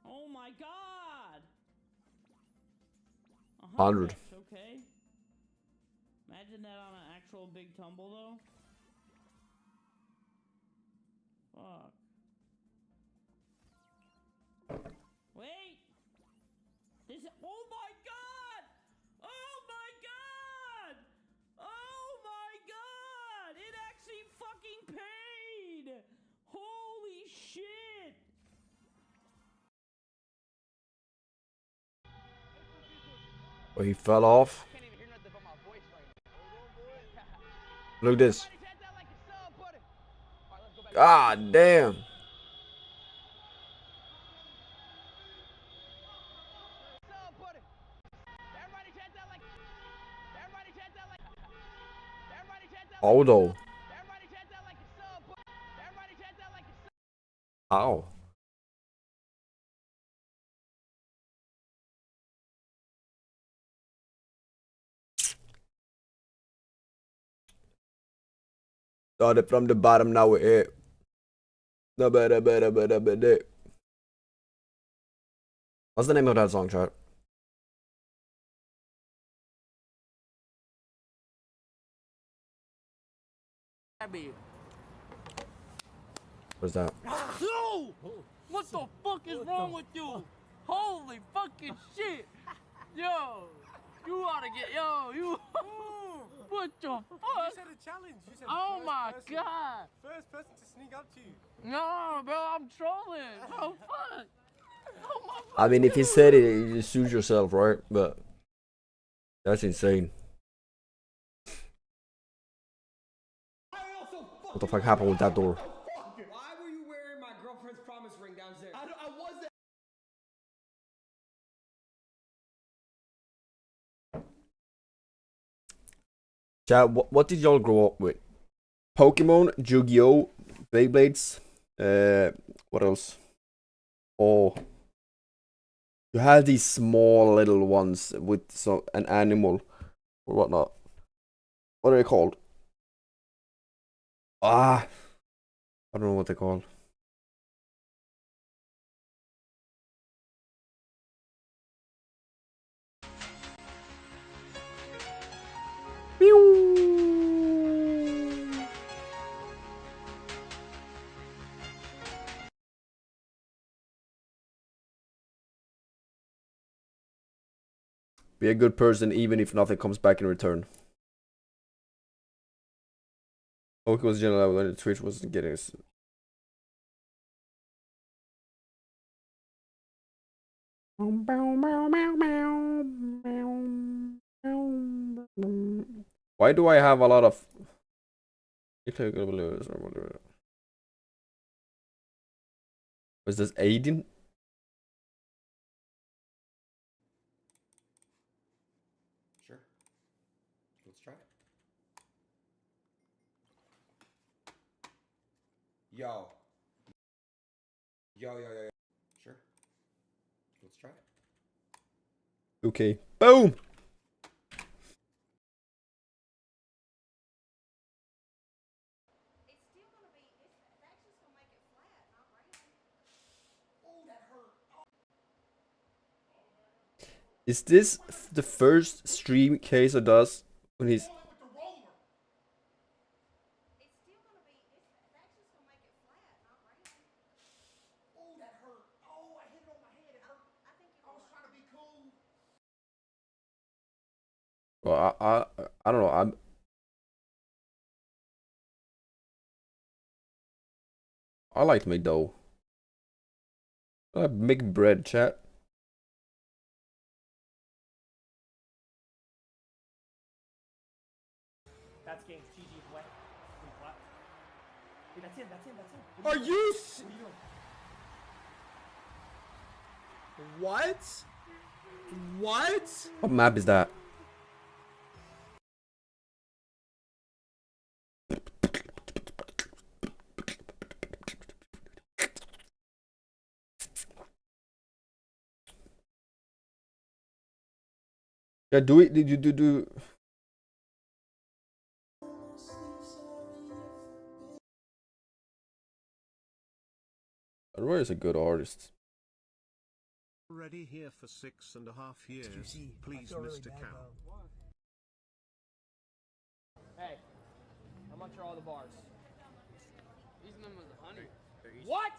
[SPEAKER 20] Oh my god!
[SPEAKER 1] 100.
[SPEAKER 20] Okay. Imagine that on an actual big tumble though. Fuck. Wait! This. Oh my god! Oh my god! Oh my god! It actually fucking paid! Holy shit!
[SPEAKER 1] Oh, he fell off. Look at this. God damn. Although. Ow. Started from the bottom, now we're here. No better. What's the name of that song, chat? What's that?
[SPEAKER 20] Yo! What the fuck is wrong with you? Holy fucking shit! Yo! You oughta get. Yo! You. What the fuck?
[SPEAKER 17] You said a challenge. You said
[SPEAKER 20] Oh
[SPEAKER 17] first
[SPEAKER 20] my
[SPEAKER 17] person,
[SPEAKER 20] god!
[SPEAKER 17] First person to sneak up to you.
[SPEAKER 20] No, bro, I'm trolling. Oh fuck! Oh my.
[SPEAKER 1] I mean, if you said it, you just choose yourself, right? But that's insane. What the fuck happened with that door?
[SPEAKER 20] Why were you wearing my girlfriend's promise ring downstairs? I wasn't.
[SPEAKER 1] Chat, what did y'all grow up with? Pokemon, Yu-Gi-Oh, Beyblades, what else? Oh, you had these small little ones with an animal or whatnot. What are they called? I don't know what they're called. Be a good person even if nothing comes back in return. Pokemon was general when Twitch wasn't getting us. Why do I have a lot of Was this Aiden?
[SPEAKER 21] Sure. Let's try it. Yo. Yo. Sure. Let's try it.
[SPEAKER 1] Okay. Boom! Is this the first stream Kaiser does when he's... Well, I don't know. I like to make dough. I like making bread, chat.
[SPEAKER 19] That's games. GG. Wet. Hey, that's him.
[SPEAKER 1] Are you
[SPEAKER 19] What? What?
[SPEAKER 1] What map is that? Yeah, do it. Do. Roy is a good artist.
[SPEAKER 22] Already here for 6.5 years. Please, Mr. Cow.
[SPEAKER 20] Hey, how much are all the bars? Each of them is 100. What?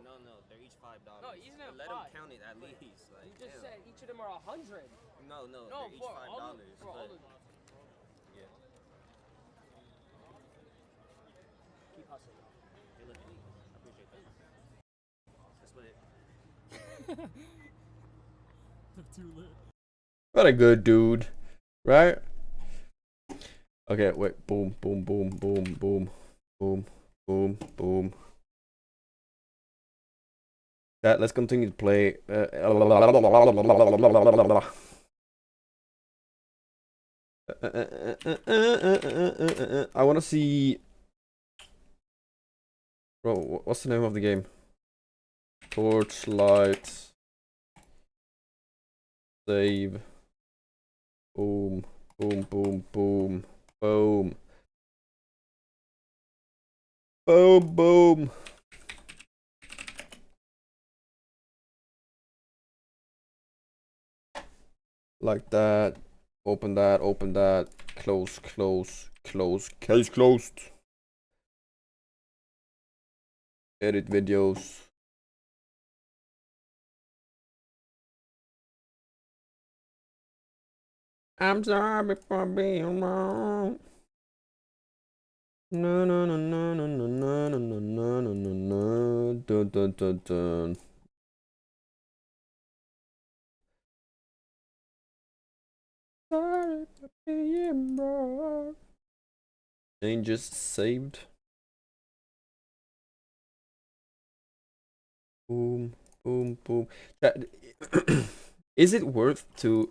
[SPEAKER 23] No, they're each $5.
[SPEAKER 20] No, each of them
[SPEAKER 23] Let
[SPEAKER 20] 5.
[SPEAKER 23] them count it at least. Like,
[SPEAKER 20] You just
[SPEAKER 23] damn.
[SPEAKER 20] said each of them are 100.
[SPEAKER 23] No,
[SPEAKER 20] No,
[SPEAKER 23] they're each
[SPEAKER 20] for
[SPEAKER 23] $5.
[SPEAKER 20] all the, for all
[SPEAKER 23] but-
[SPEAKER 20] the.
[SPEAKER 23] Yeah.
[SPEAKER 20] Keep hustling.
[SPEAKER 23] Hey, look, I appreciate that. That's what it.
[SPEAKER 20] Too lit.
[SPEAKER 1] What a good dude, right? Okay, wait. Boom. That. Let's continue to play. I want to see. Bro, what's the name of the game? Torchlight. Save. Boom. Like that. Open that. Close. Case closed. Edit videos. I'm sorry for being wrong. No. Dun. Sorry for being wrong. Changes saved. Boom. Is it worth to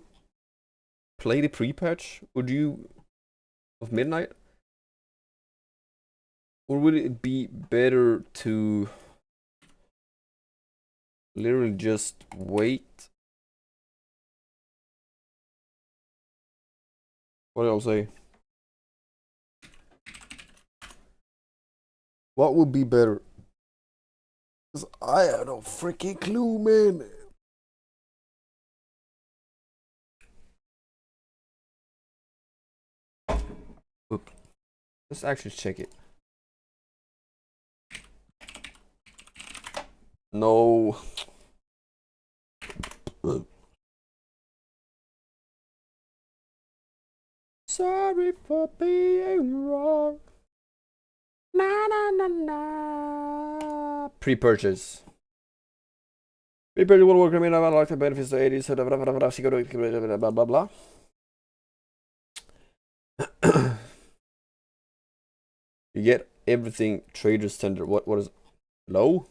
[SPEAKER 1] play the pre-patch of Midnight? Or would it be better to literally just wait? What do y'all say? What would be better? 'Cause I have no freaking clue, man. Oops. Let's actually check it. No. Sorry for being wrong. Na. Pre-purchase. Pre-purchase will work. I mean, I like the benefits to 80s. Blah blah blah. You get everything Traders Tender. What is low?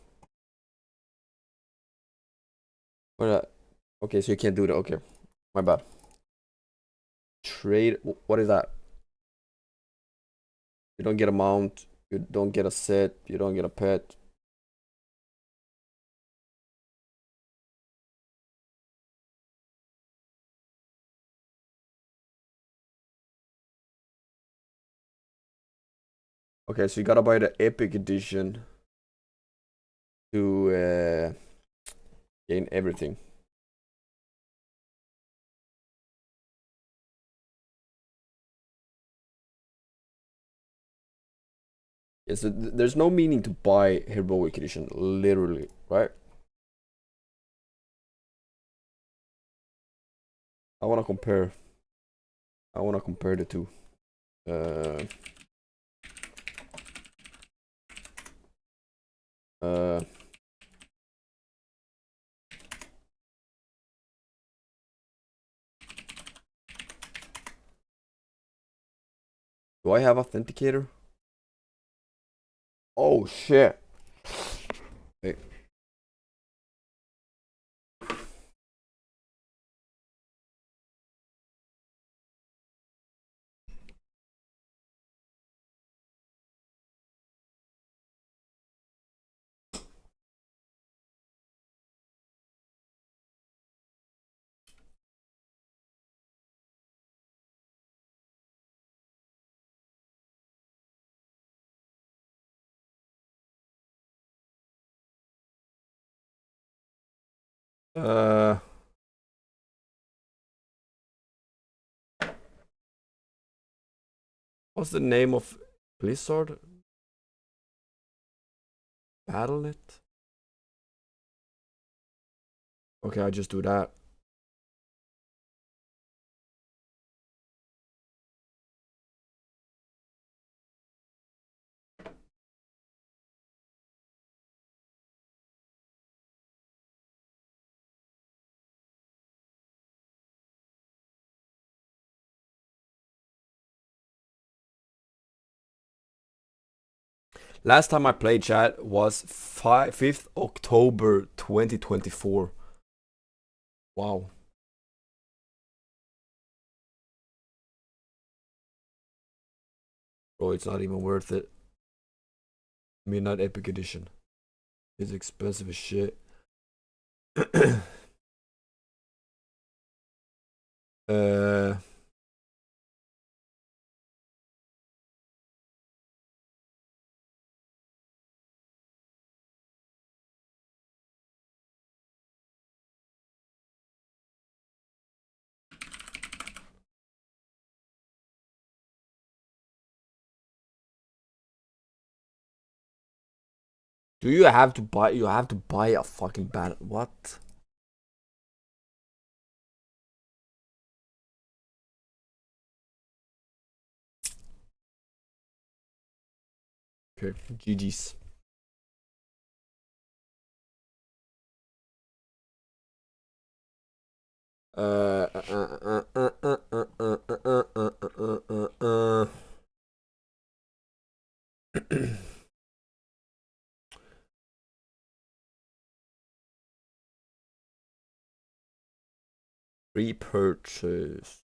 [SPEAKER 1] What? Okay, so you can't do that. Okay, my bad. Trade. What is that? You don't get a mount. You don't get a set. You don't get a pet. Okay, so you gotta buy the Epic Edition to gain everything. Yes, there's no meaning to buy Heroic Edition, literally, right? I wanna compare the two. Do I have Authenticator? Oh shit. Wait. What's the name of Blizzard? Battle.net? Okay, I just do that. Last time I played, chat, was 5th October 2024. Wow. Bro, it's not even worth it. Midnight Epic Edition. It's expensive as shit. Do you have to buy? You have to buy a fucking battle. What? Okay, GG's. Repurchase.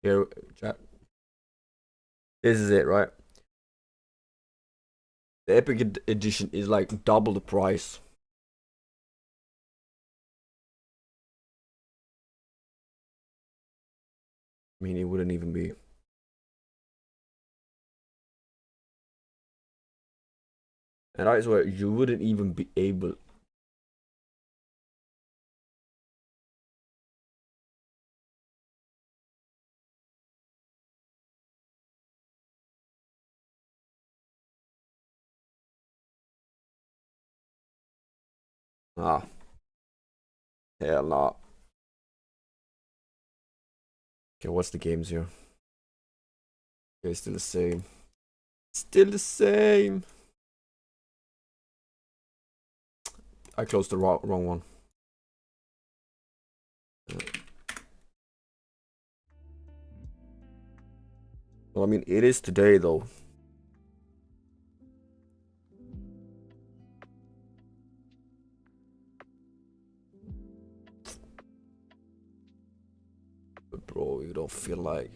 [SPEAKER 1] Here, chat. This is it, right? The Epic Edition is like double the price. I mean, it wouldn't even be. And I swear, you wouldn't even be able. Ah. Hell no. Okay, what's the games here? Okay, still the same. Still the same. I closed the wrong one. Well, I mean, it is today though. like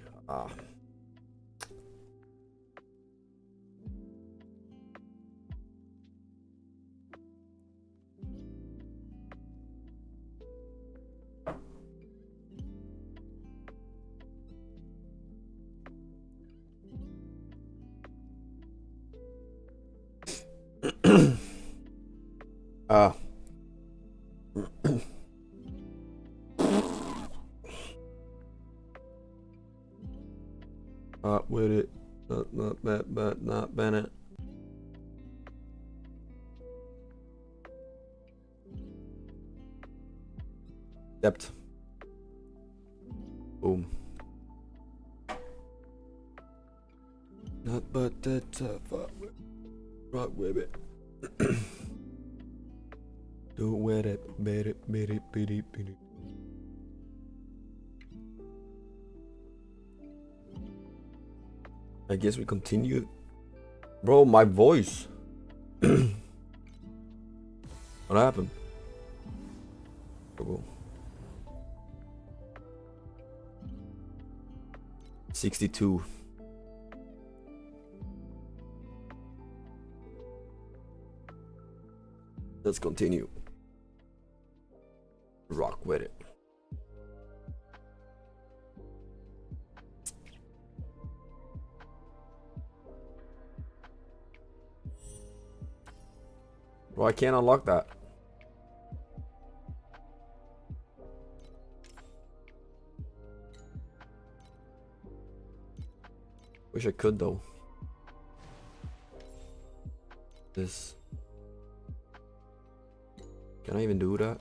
[SPEAKER 1] Not with it. Not Bennett. Depth. Boom. Not but that rock with it. Don't wear it, beat it. I guess we continue. Bro, my voice. What happened? Oh. 62. Let's continue. Rock with it. Bro, I can't unlock that. Wish I could though. This. Can I even do that?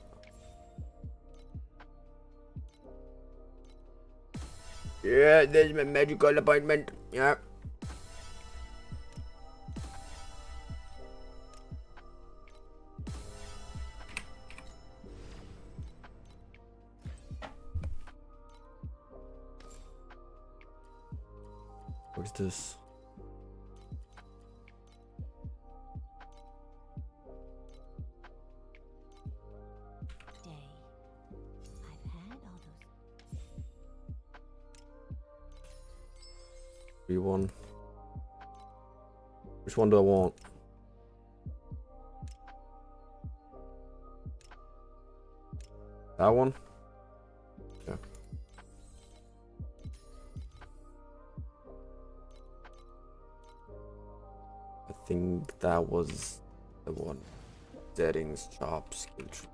[SPEAKER 1] Yeah, this is my medical appointment. Yeah. What's this? One. Which one do I want? That one? Yeah. I think that was the one. Settings, job, skill tree.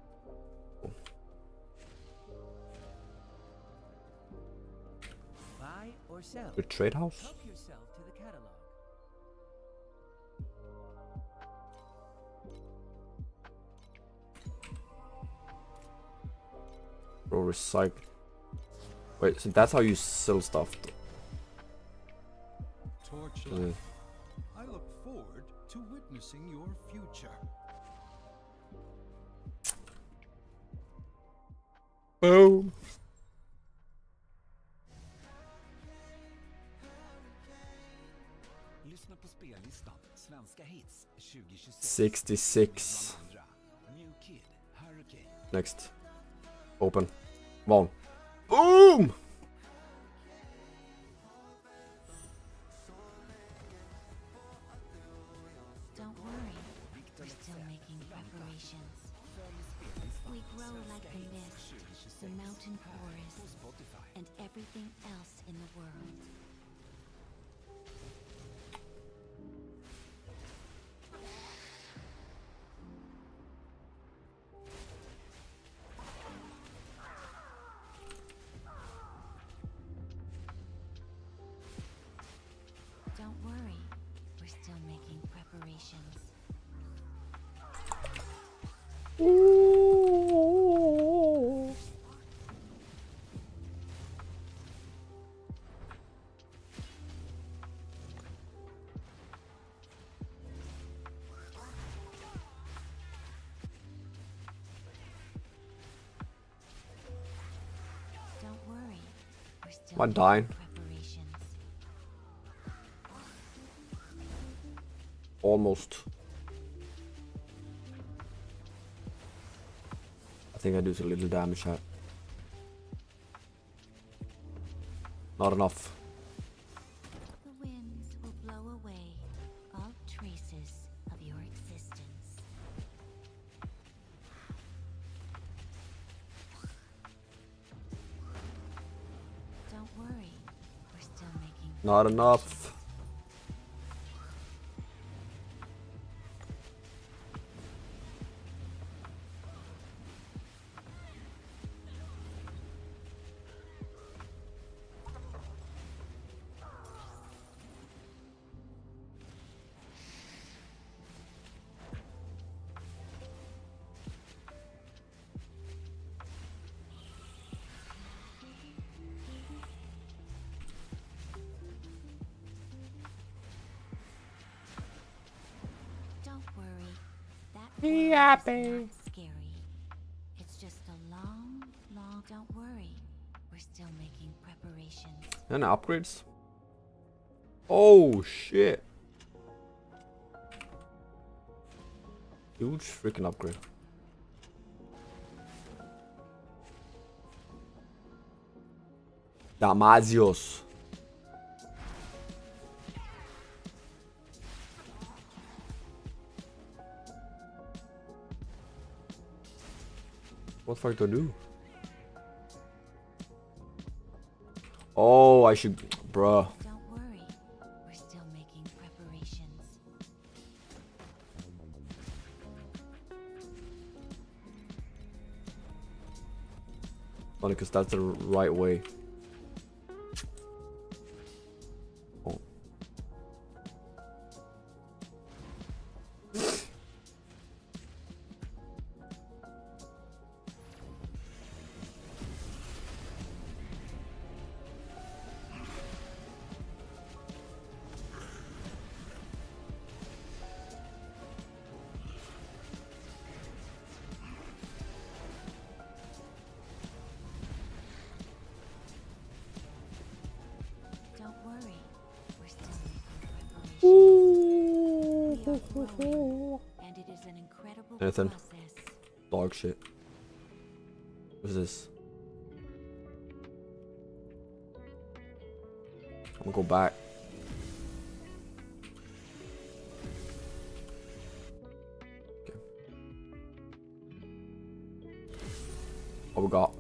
[SPEAKER 5] Buy or sell.
[SPEAKER 1] The trade house?
[SPEAKER 5] Help yourself to the catalog.
[SPEAKER 1] Bro, recycle. Wait, so that's how you sell stuff.
[SPEAKER 8] Torchlight. I look forward to witnessing your future.
[SPEAKER 1] Boom.
[SPEAKER 5] Lyssna på spellistan. Svenska hits 2026.
[SPEAKER 1] 66.
[SPEAKER 5] New Kid, Hurricane.
[SPEAKER 1] Next. Open. One. Boom!
[SPEAKER 10] Don't worry, we're still making preparations. We grow like the mist, the mountain forest, and everything else in the world. Don't worry, we're still making preparations.
[SPEAKER 1] Ooh.
[SPEAKER 10] Don't worry, we're still
[SPEAKER 1] Am I dying?
[SPEAKER 10] preparations.
[SPEAKER 1] Almost. I think I do a little damage here. Not enough.
[SPEAKER 10] The winds will blow away all traces of your existence. Don't worry, we're still making.
[SPEAKER 1] Not enough.
[SPEAKER 10] Don't worry, that
[SPEAKER 1] Yeah,
[SPEAKER 10] war is
[SPEAKER 1] babe.
[SPEAKER 10] not scary. It's just a long, long. Don't worry, we're still making preparations.
[SPEAKER 1] And upgrades. Oh shit. Huge freaking upgrade. Damasios. What the fuck do I do? Oh, I should, bruh.
[SPEAKER 10] Don't worry, we're still making preparations.
[SPEAKER 1] Funny, because that's the right way. Oh.
[SPEAKER 10] Don't worry, we're still making preparations. We are growing, and it is an incredible
[SPEAKER 1] Anything.
[SPEAKER 10] process.
[SPEAKER 1] Dog shit. What's this? I'm gonna go back. Okay. What we got?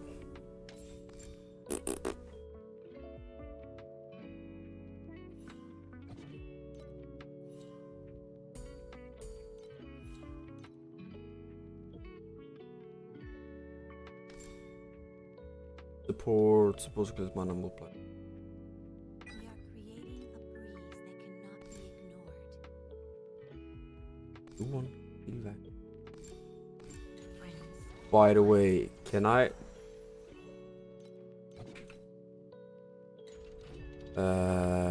[SPEAKER 1] Support, supposedly is mana multiply.
[SPEAKER 10] We are creating a breeze that cannot be ignored.
[SPEAKER 1] Do one, feel that.
[SPEAKER 10] Friends,
[SPEAKER 1] By the way, can I?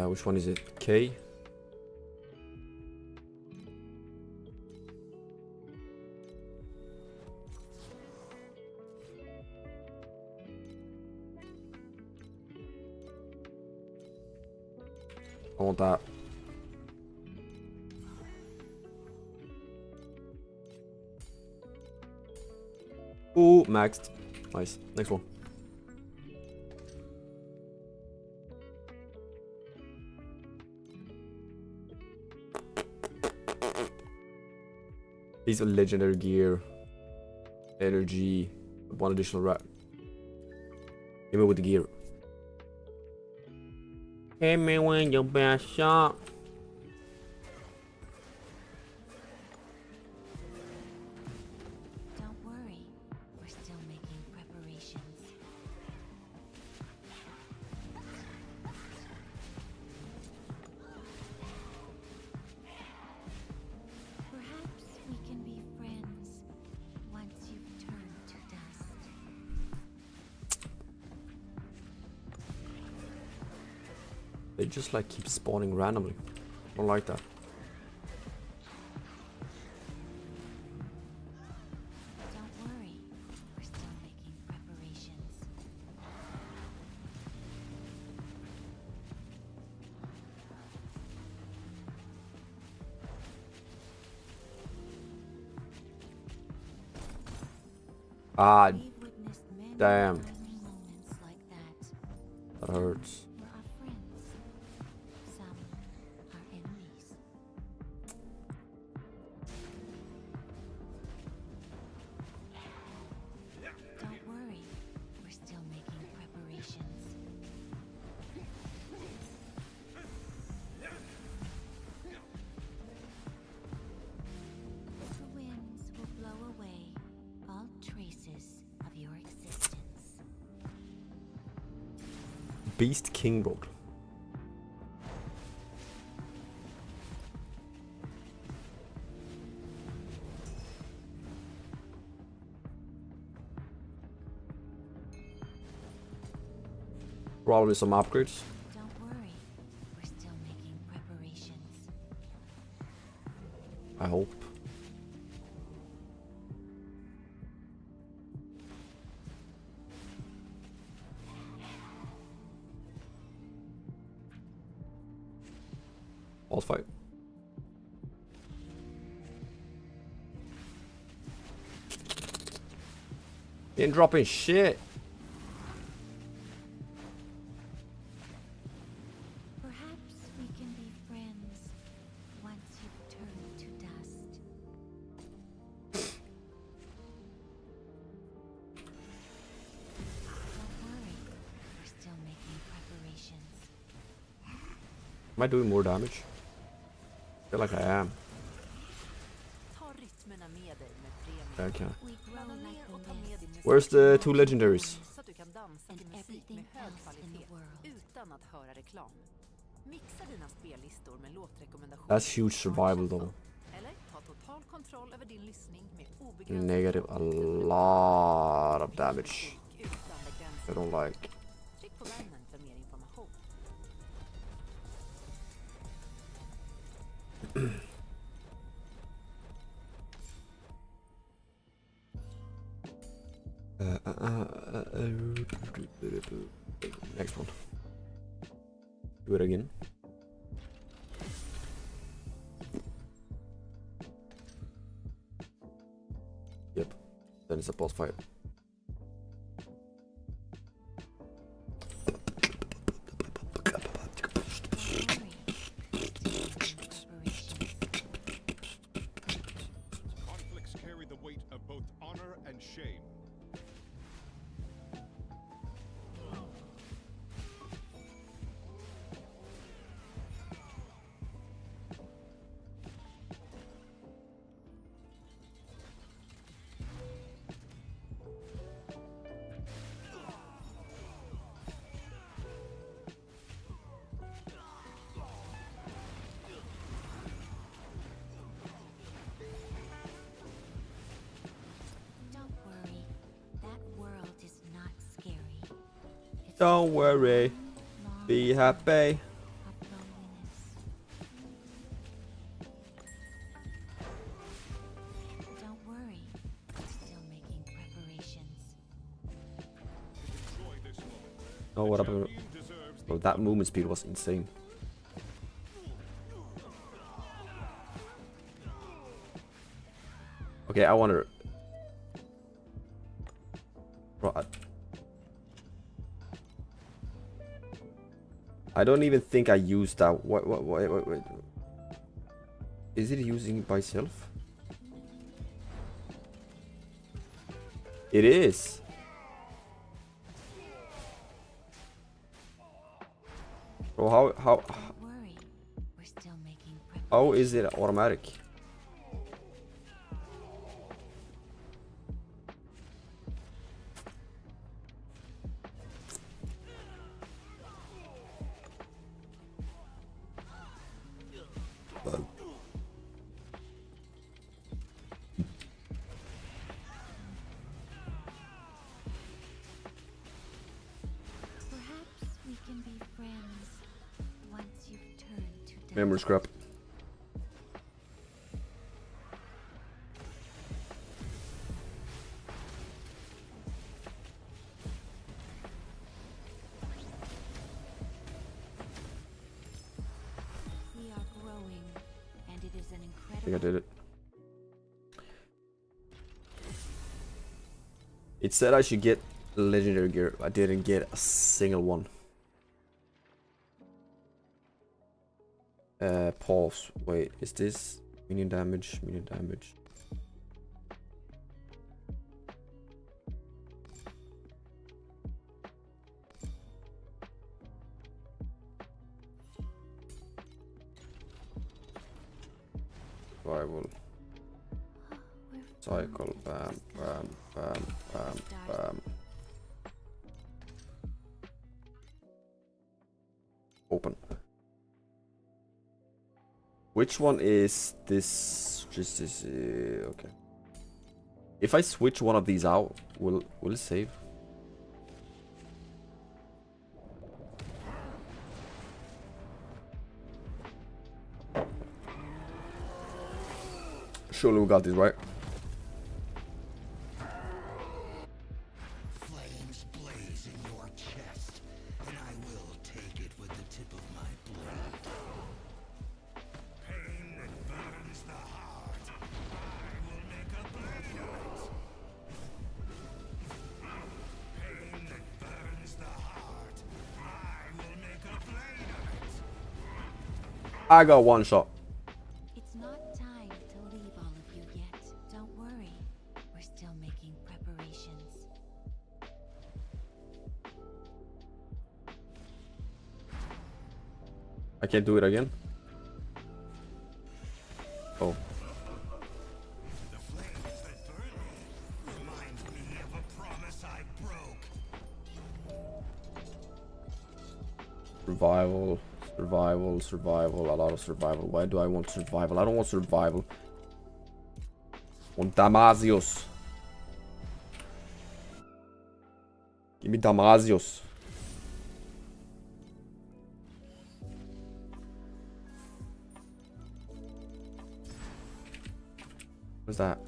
[SPEAKER 1] Which one is it? K? I want that. Ooh, maxed. Nice. Next one. Piece of legendary gear. Energy. One additional rat. Hit me with the gear. Hit me when your best shot.
[SPEAKER 10] don't worry, we're still making preparations. Perhaps we can be friends once you've turned to dust.
[SPEAKER 1] They just like keep spawning randomly. I don't like that.
[SPEAKER 10] Don't worry, we're still making preparations.
[SPEAKER 1] Ah,
[SPEAKER 10] We've witnessed many
[SPEAKER 1] damn.
[SPEAKER 10] defining moments like that.
[SPEAKER 1] That hurts.
[SPEAKER 10] We're
[SPEAKER 1] Beast King Road. Probably some upgrades.
[SPEAKER 10] Don't worry, we're still making preparations.
[SPEAKER 1] I hope. Boss fight. Ain't dropping shit.
[SPEAKER 10] Perhaps we can be friends once you've turned to dust. Don't worry, we're still making preparations.
[SPEAKER 1] Am I doing more damage? I feel like I am. Okay.
[SPEAKER 10] We grow like the mist,
[SPEAKER 1] Where's the two legendaries?
[SPEAKER 13] Så att du kan dansa till musik med hög kvalitet utan att höra reklam. Mixa dina spellistor med låtrekommendationer.
[SPEAKER 1] That's huge survival though.
[SPEAKER 13] Eller ta total kontroll över din lyssning med obegränsad
[SPEAKER 1] Negative a lot of damage. I don't like.
[SPEAKER 13] Tryck på bannern för mer information.
[SPEAKER 1] Next one. Do it again. Yep. Then it's a boss fight.
[SPEAKER 22] Conflicts carry the weight of both honor and shame.
[SPEAKER 10] Don't worry, that world is not scary.
[SPEAKER 1] Don't worry. Be happy.
[SPEAKER 10] Don't worry, we're still making preparations.
[SPEAKER 1] Oh, what happened? Bro, that movement speed was insane. Okay, I wonder. Bro, I don't even think I used that. Wait. Is it using it by itself? It is. Bro, how is it automatic?
[SPEAKER 10] Perhaps we can be friends once you've turned to dust.
[SPEAKER 1] Memory scrap.
[SPEAKER 10] We are growing, and it is an
[SPEAKER 1] I think I
[SPEAKER 10] incredible.
[SPEAKER 1] did it. It said I should get legendary gear. I didn't get a single one. Pulse. Wait, is this minion damage? Minion damage. Survival. Cycle. Bam, bam, bam, bam, bam. Open. Which one is this? Just this. Okay. If I switch one of these out, will it save? Surely we got this right.
[SPEAKER 6] Flames blaze in your chest, and I will take it with the tip of my blade. Pain that burns the heart, I will make a blade of it. Pain that burns the heart, I will make a blade of it.
[SPEAKER 1] I got one shot.
[SPEAKER 10] It's not time to leave all of you yet. Don't worry. We're still making preparations.
[SPEAKER 1] I can't do it again. Oh.
[SPEAKER 6] The flames that burn me remind me of a promise I broke.
[SPEAKER 1] Survival, survival, survival, a lot of survival. Why do I want survival? I don't want survival. I want Damasios. Give me Damasios. What's that?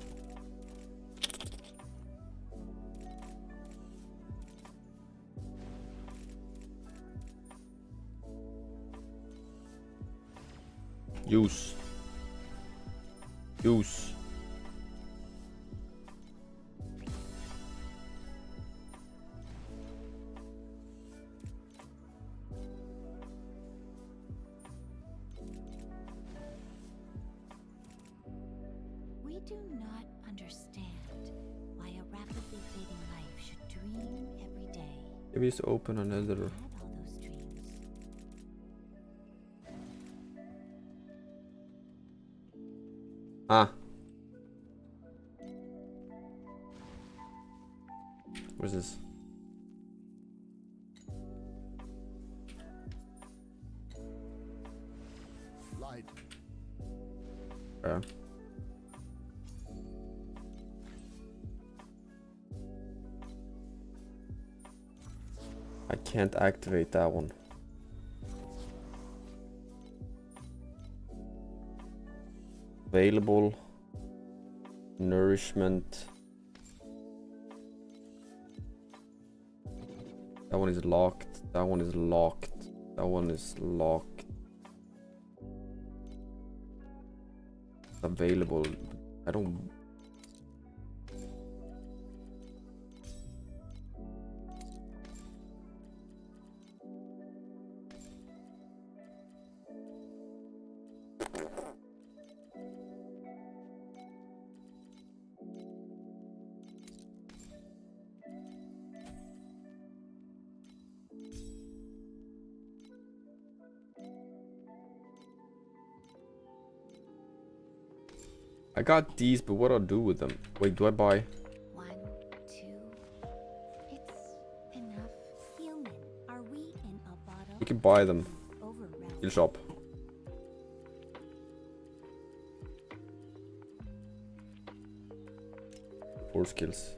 [SPEAKER 1] Use. Use.
[SPEAKER 10] We do not understand why a rapidly fading life should dream every day.
[SPEAKER 1] Maybe it's open another.
[SPEAKER 10] Had all those dreams.
[SPEAKER 1] Ah. What's this?
[SPEAKER 3] Light.
[SPEAKER 1] Yeah. I can't activate that one. Available. Nourishment. That one is locked. That one is locked. That one is locked. Available. I don't. I got these, but what do I do with them? Wait, do I buy?
[SPEAKER 10] 1, 2. It's enough. Human, are we in a bottle?
[SPEAKER 1] We can buy them.
[SPEAKER 10] Overwhelmed.
[SPEAKER 1] Skill shop. Four skills.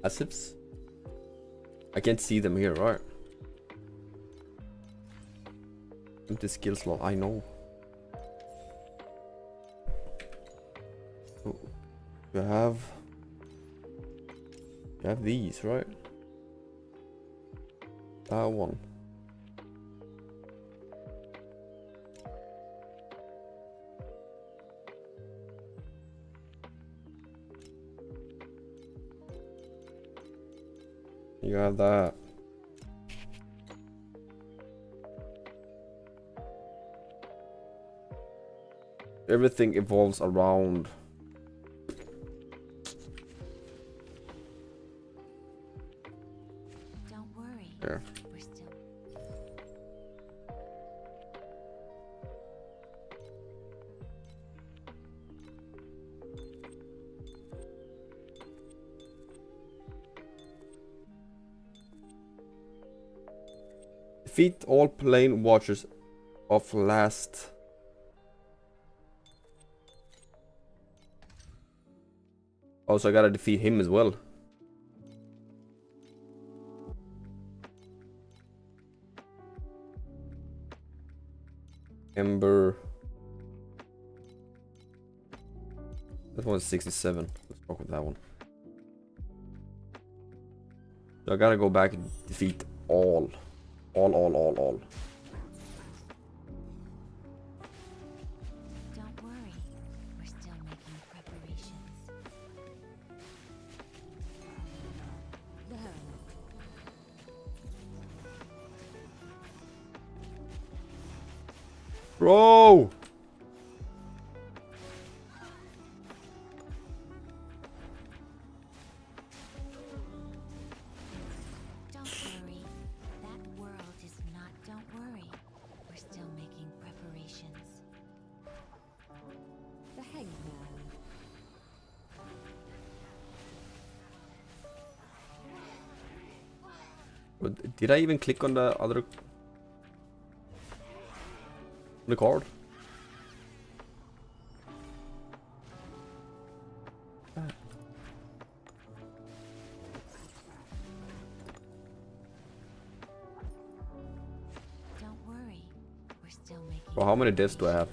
[SPEAKER 1] Passives? I can't see them here, right? Empty skill slot, I know. Oh, you have these, right? That one. You have that. Everything evolves around.
[SPEAKER 10] Don't worry.
[SPEAKER 1] There.
[SPEAKER 10] We're still.
[SPEAKER 1] Defeat all plane watchers of last. Also, I gotta defeat him as well. Ember. That one's 67. Let's talk with that one. So I gotta go back and defeat all. All.
[SPEAKER 10] Don't worry, we're still making preparations.
[SPEAKER 1] Bro!
[SPEAKER 10] Don't worry, that world is not. Don't worry, we're still making preparations. The Hangman.
[SPEAKER 1] Did I even click on the other... the card?
[SPEAKER 10] Don't worry, we're still making.
[SPEAKER 1] Well, how many deaths do I have?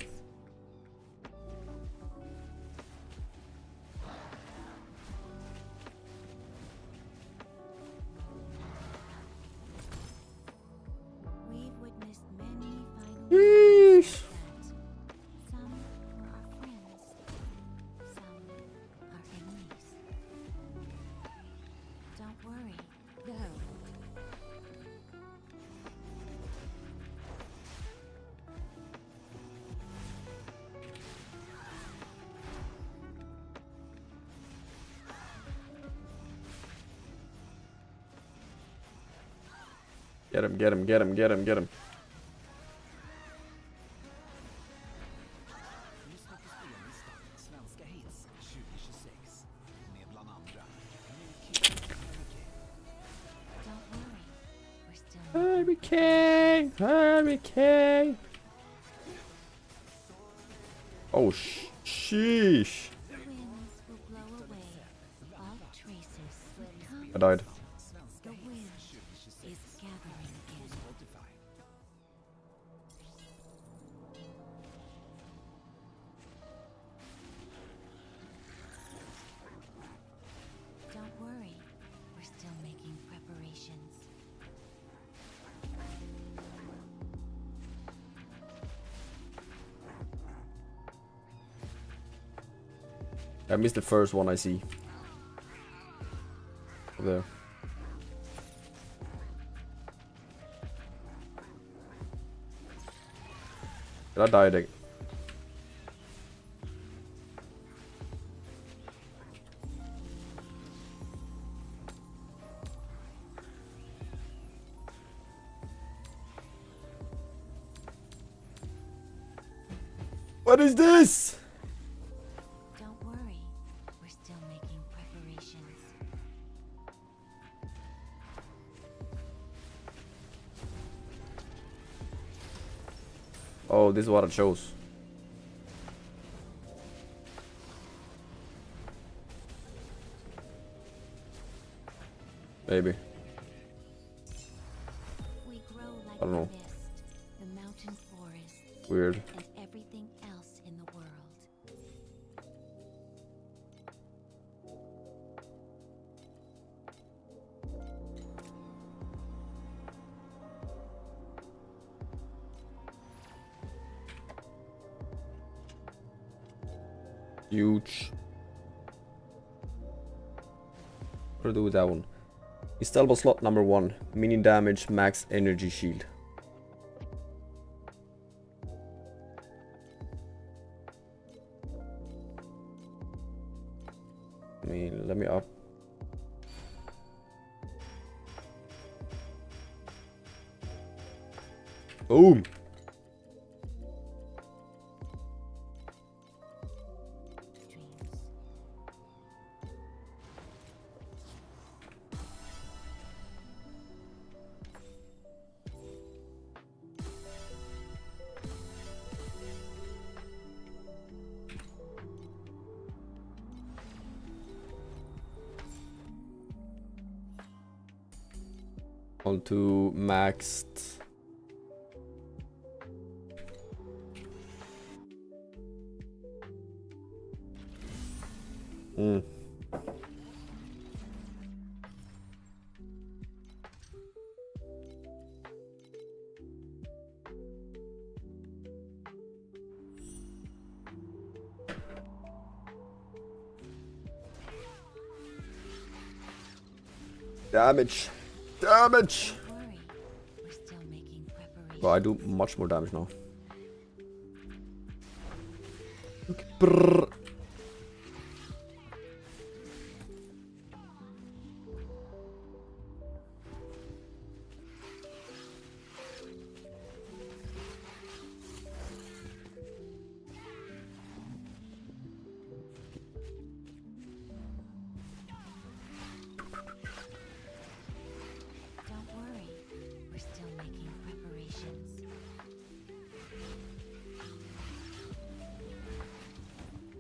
[SPEAKER 10] We've witnessed many final
[SPEAKER 1] Yeesh.
[SPEAKER 10] Some were our friends, some our enemies. Don't worry,
[SPEAKER 1] Get him.
[SPEAKER 5] Lyssna på spellistan Svenska hits 2026 med bland andra
[SPEAKER 10] Don't worry, we're still
[SPEAKER 1] Harry Kane. Oh sheesh.
[SPEAKER 10] The winds will blow away all traces that come.
[SPEAKER 1] I died.
[SPEAKER 10] The wind is gathering again. Don't worry, we're still making preparations.
[SPEAKER 1] I missed the first one I see. Over there. Did I die again? What is this?
[SPEAKER 10] Don't worry, we're still making preparations.
[SPEAKER 1] Oh, this is what I chose. Maybe.
[SPEAKER 10] We grow like
[SPEAKER 1] I don't know.
[SPEAKER 10] the mist, the mountain forest,
[SPEAKER 1] Weird.
[SPEAKER 10] and everything else in the world.
[SPEAKER 1] Huge. What do I do with that one? Installable slot number 1. Minion damage, max energy shield. Let me up. Boom! onto maxed. Damage. Damage! Well, I do much more damage now. Brrr.
[SPEAKER 10] Don't worry, we're still making preparations.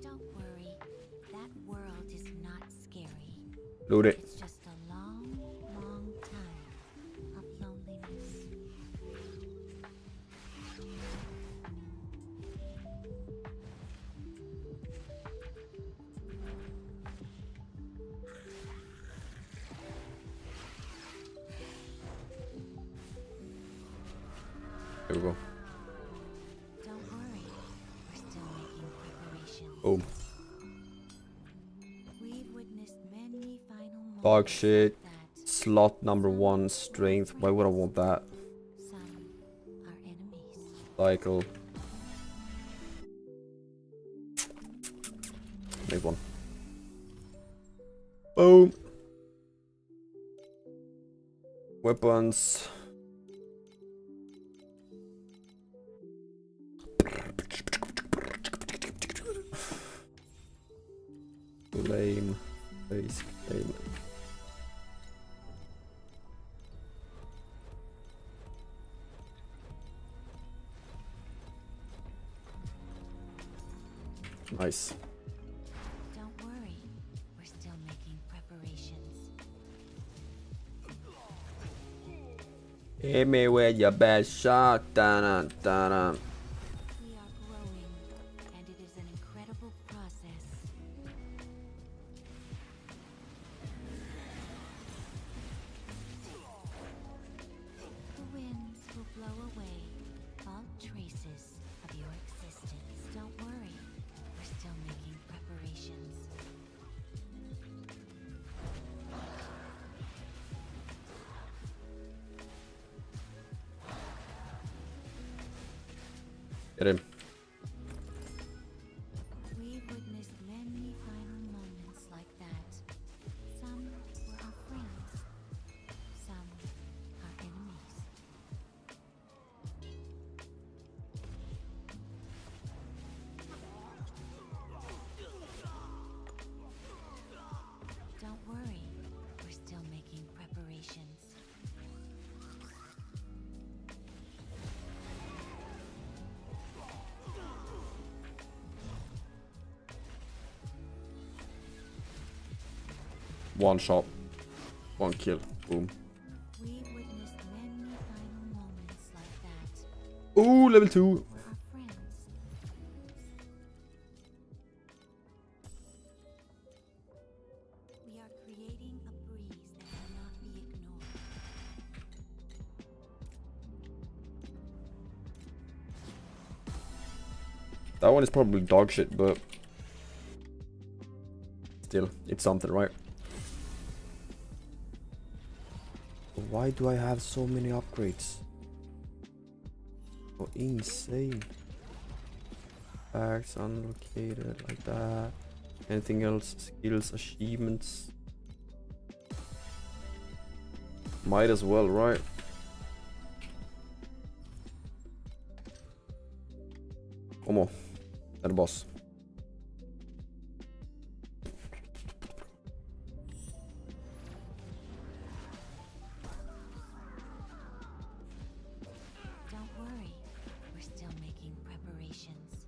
[SPEAKER 10] Don't worry, that world is not scary.
[SPEAKER 1] Load it.
[SPEAKER 10] It's just a long, long time of loneliness.
[SPEAKER 1] There we go.
[SPEAKER 10] Don't worry, we're still making preparations.
[SPEAKER 1] Boom.
[SPEAKER 10] We've witnessed many final moments
[SPEAKER 1] Dog shit.
[SPEAKER 10] that
[SPEAKER 1] Slot number 1 strength. Why would I want that?
[SPEAKER 10] some are enemies.
[SPEAKER 1] Cycle. Make one. Boom. Weapons. Lame. Base game. Nice.
[SPEAKER 10] Don't worry, we're still making preparations.
[SPEAKER 1] Hit me with your best shot. Da-da, da-da.
[SPEAKER 10] We are growing, and it is an incredible process. The winds will blow away all traces of your existence. Don't worry, we're still making preparations.
[SPEAKER 1] Get him.
[SPEAKER 10] We've witnessed many final moments like that. Some were our friends, some our enemies. Don't worry, we're still making preparations.
[SPEAKER 1] One shot. One kill. Boom.
[SPEAKER 10] We've witnessed many final moments like that.
[SPEAKER 1] Ooh, level 2.
[SPEAKER 10] Our friends. We are creating a breeze that cannot be ignored.
[SPEAKER 1] That one is probably dog shit, but still, it's something, right? Why do I have so many upgrades? Oh, insane. Bags unlocated like that. Anything else? Skills, achievements. Might as well, right? Come on. Är det boss?
[SPEAKER 10] Don't worry, we're still making preparations.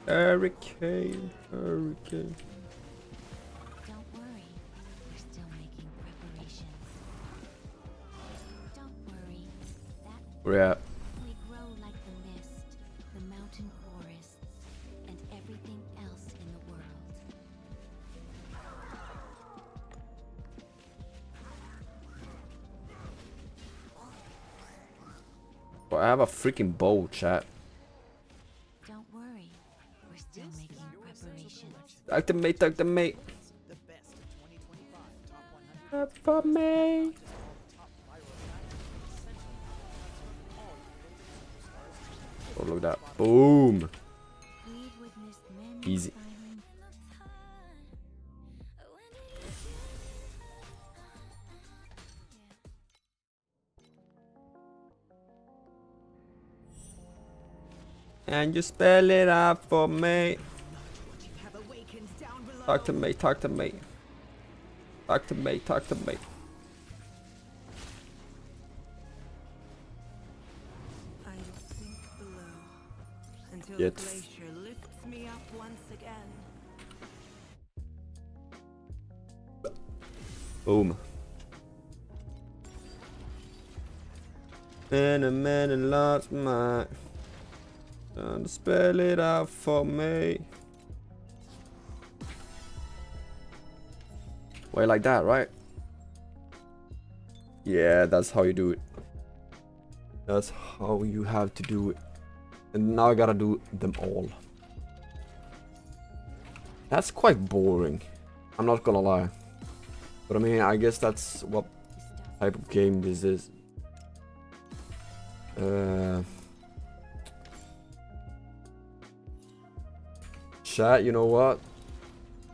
[SPEAKER 1] Hurricane, hurricane.
[SPEAKER 10] Don't worry, we're still making preparations. Don't worry,
[SPEAKER 1] Where at?
[SPEAKER 10] we grow like the mist, the mountain forests, and everything else in the world.
[SPEAKER 1] Well, I have a freaking bow, chat.
[SPEAKER 10] Don't worry, we're still making preparations.
[SPEAKER 1] Talk to me, talk to me. Clap for me. Oh, look at that. Boom. Easy. And you spell it out for me. Talk to me, talk to me. Talk to me, talk to me.
[SPEAKER 7] I sink below until
[SPEAKER 1] Yet.
[SPEAKER 7] the glacier lifts me up once again.
[SPEAKER 1] Boom. And a man lost my. Trying to spell it out for me. Way like that, right? Yeah, that's how you do it. That's how you have to do it. And now I gotta do them all. That's quite boring. I'm not gonna lie. But I mean, I guess that's what type of game this is. Chat, you know what?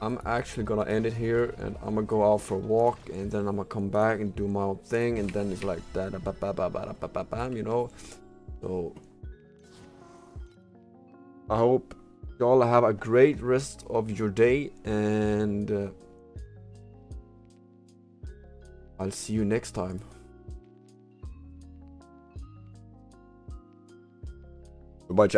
[SPEAKER 1] I'm actually gonna end it here, and I'm gonna go out for a walk, and then I'm gonna come back and do my own thing, and then it's like that, you know. So I hope y'all have a great rest of your day, and I'll see you next time. Goodbye, chat.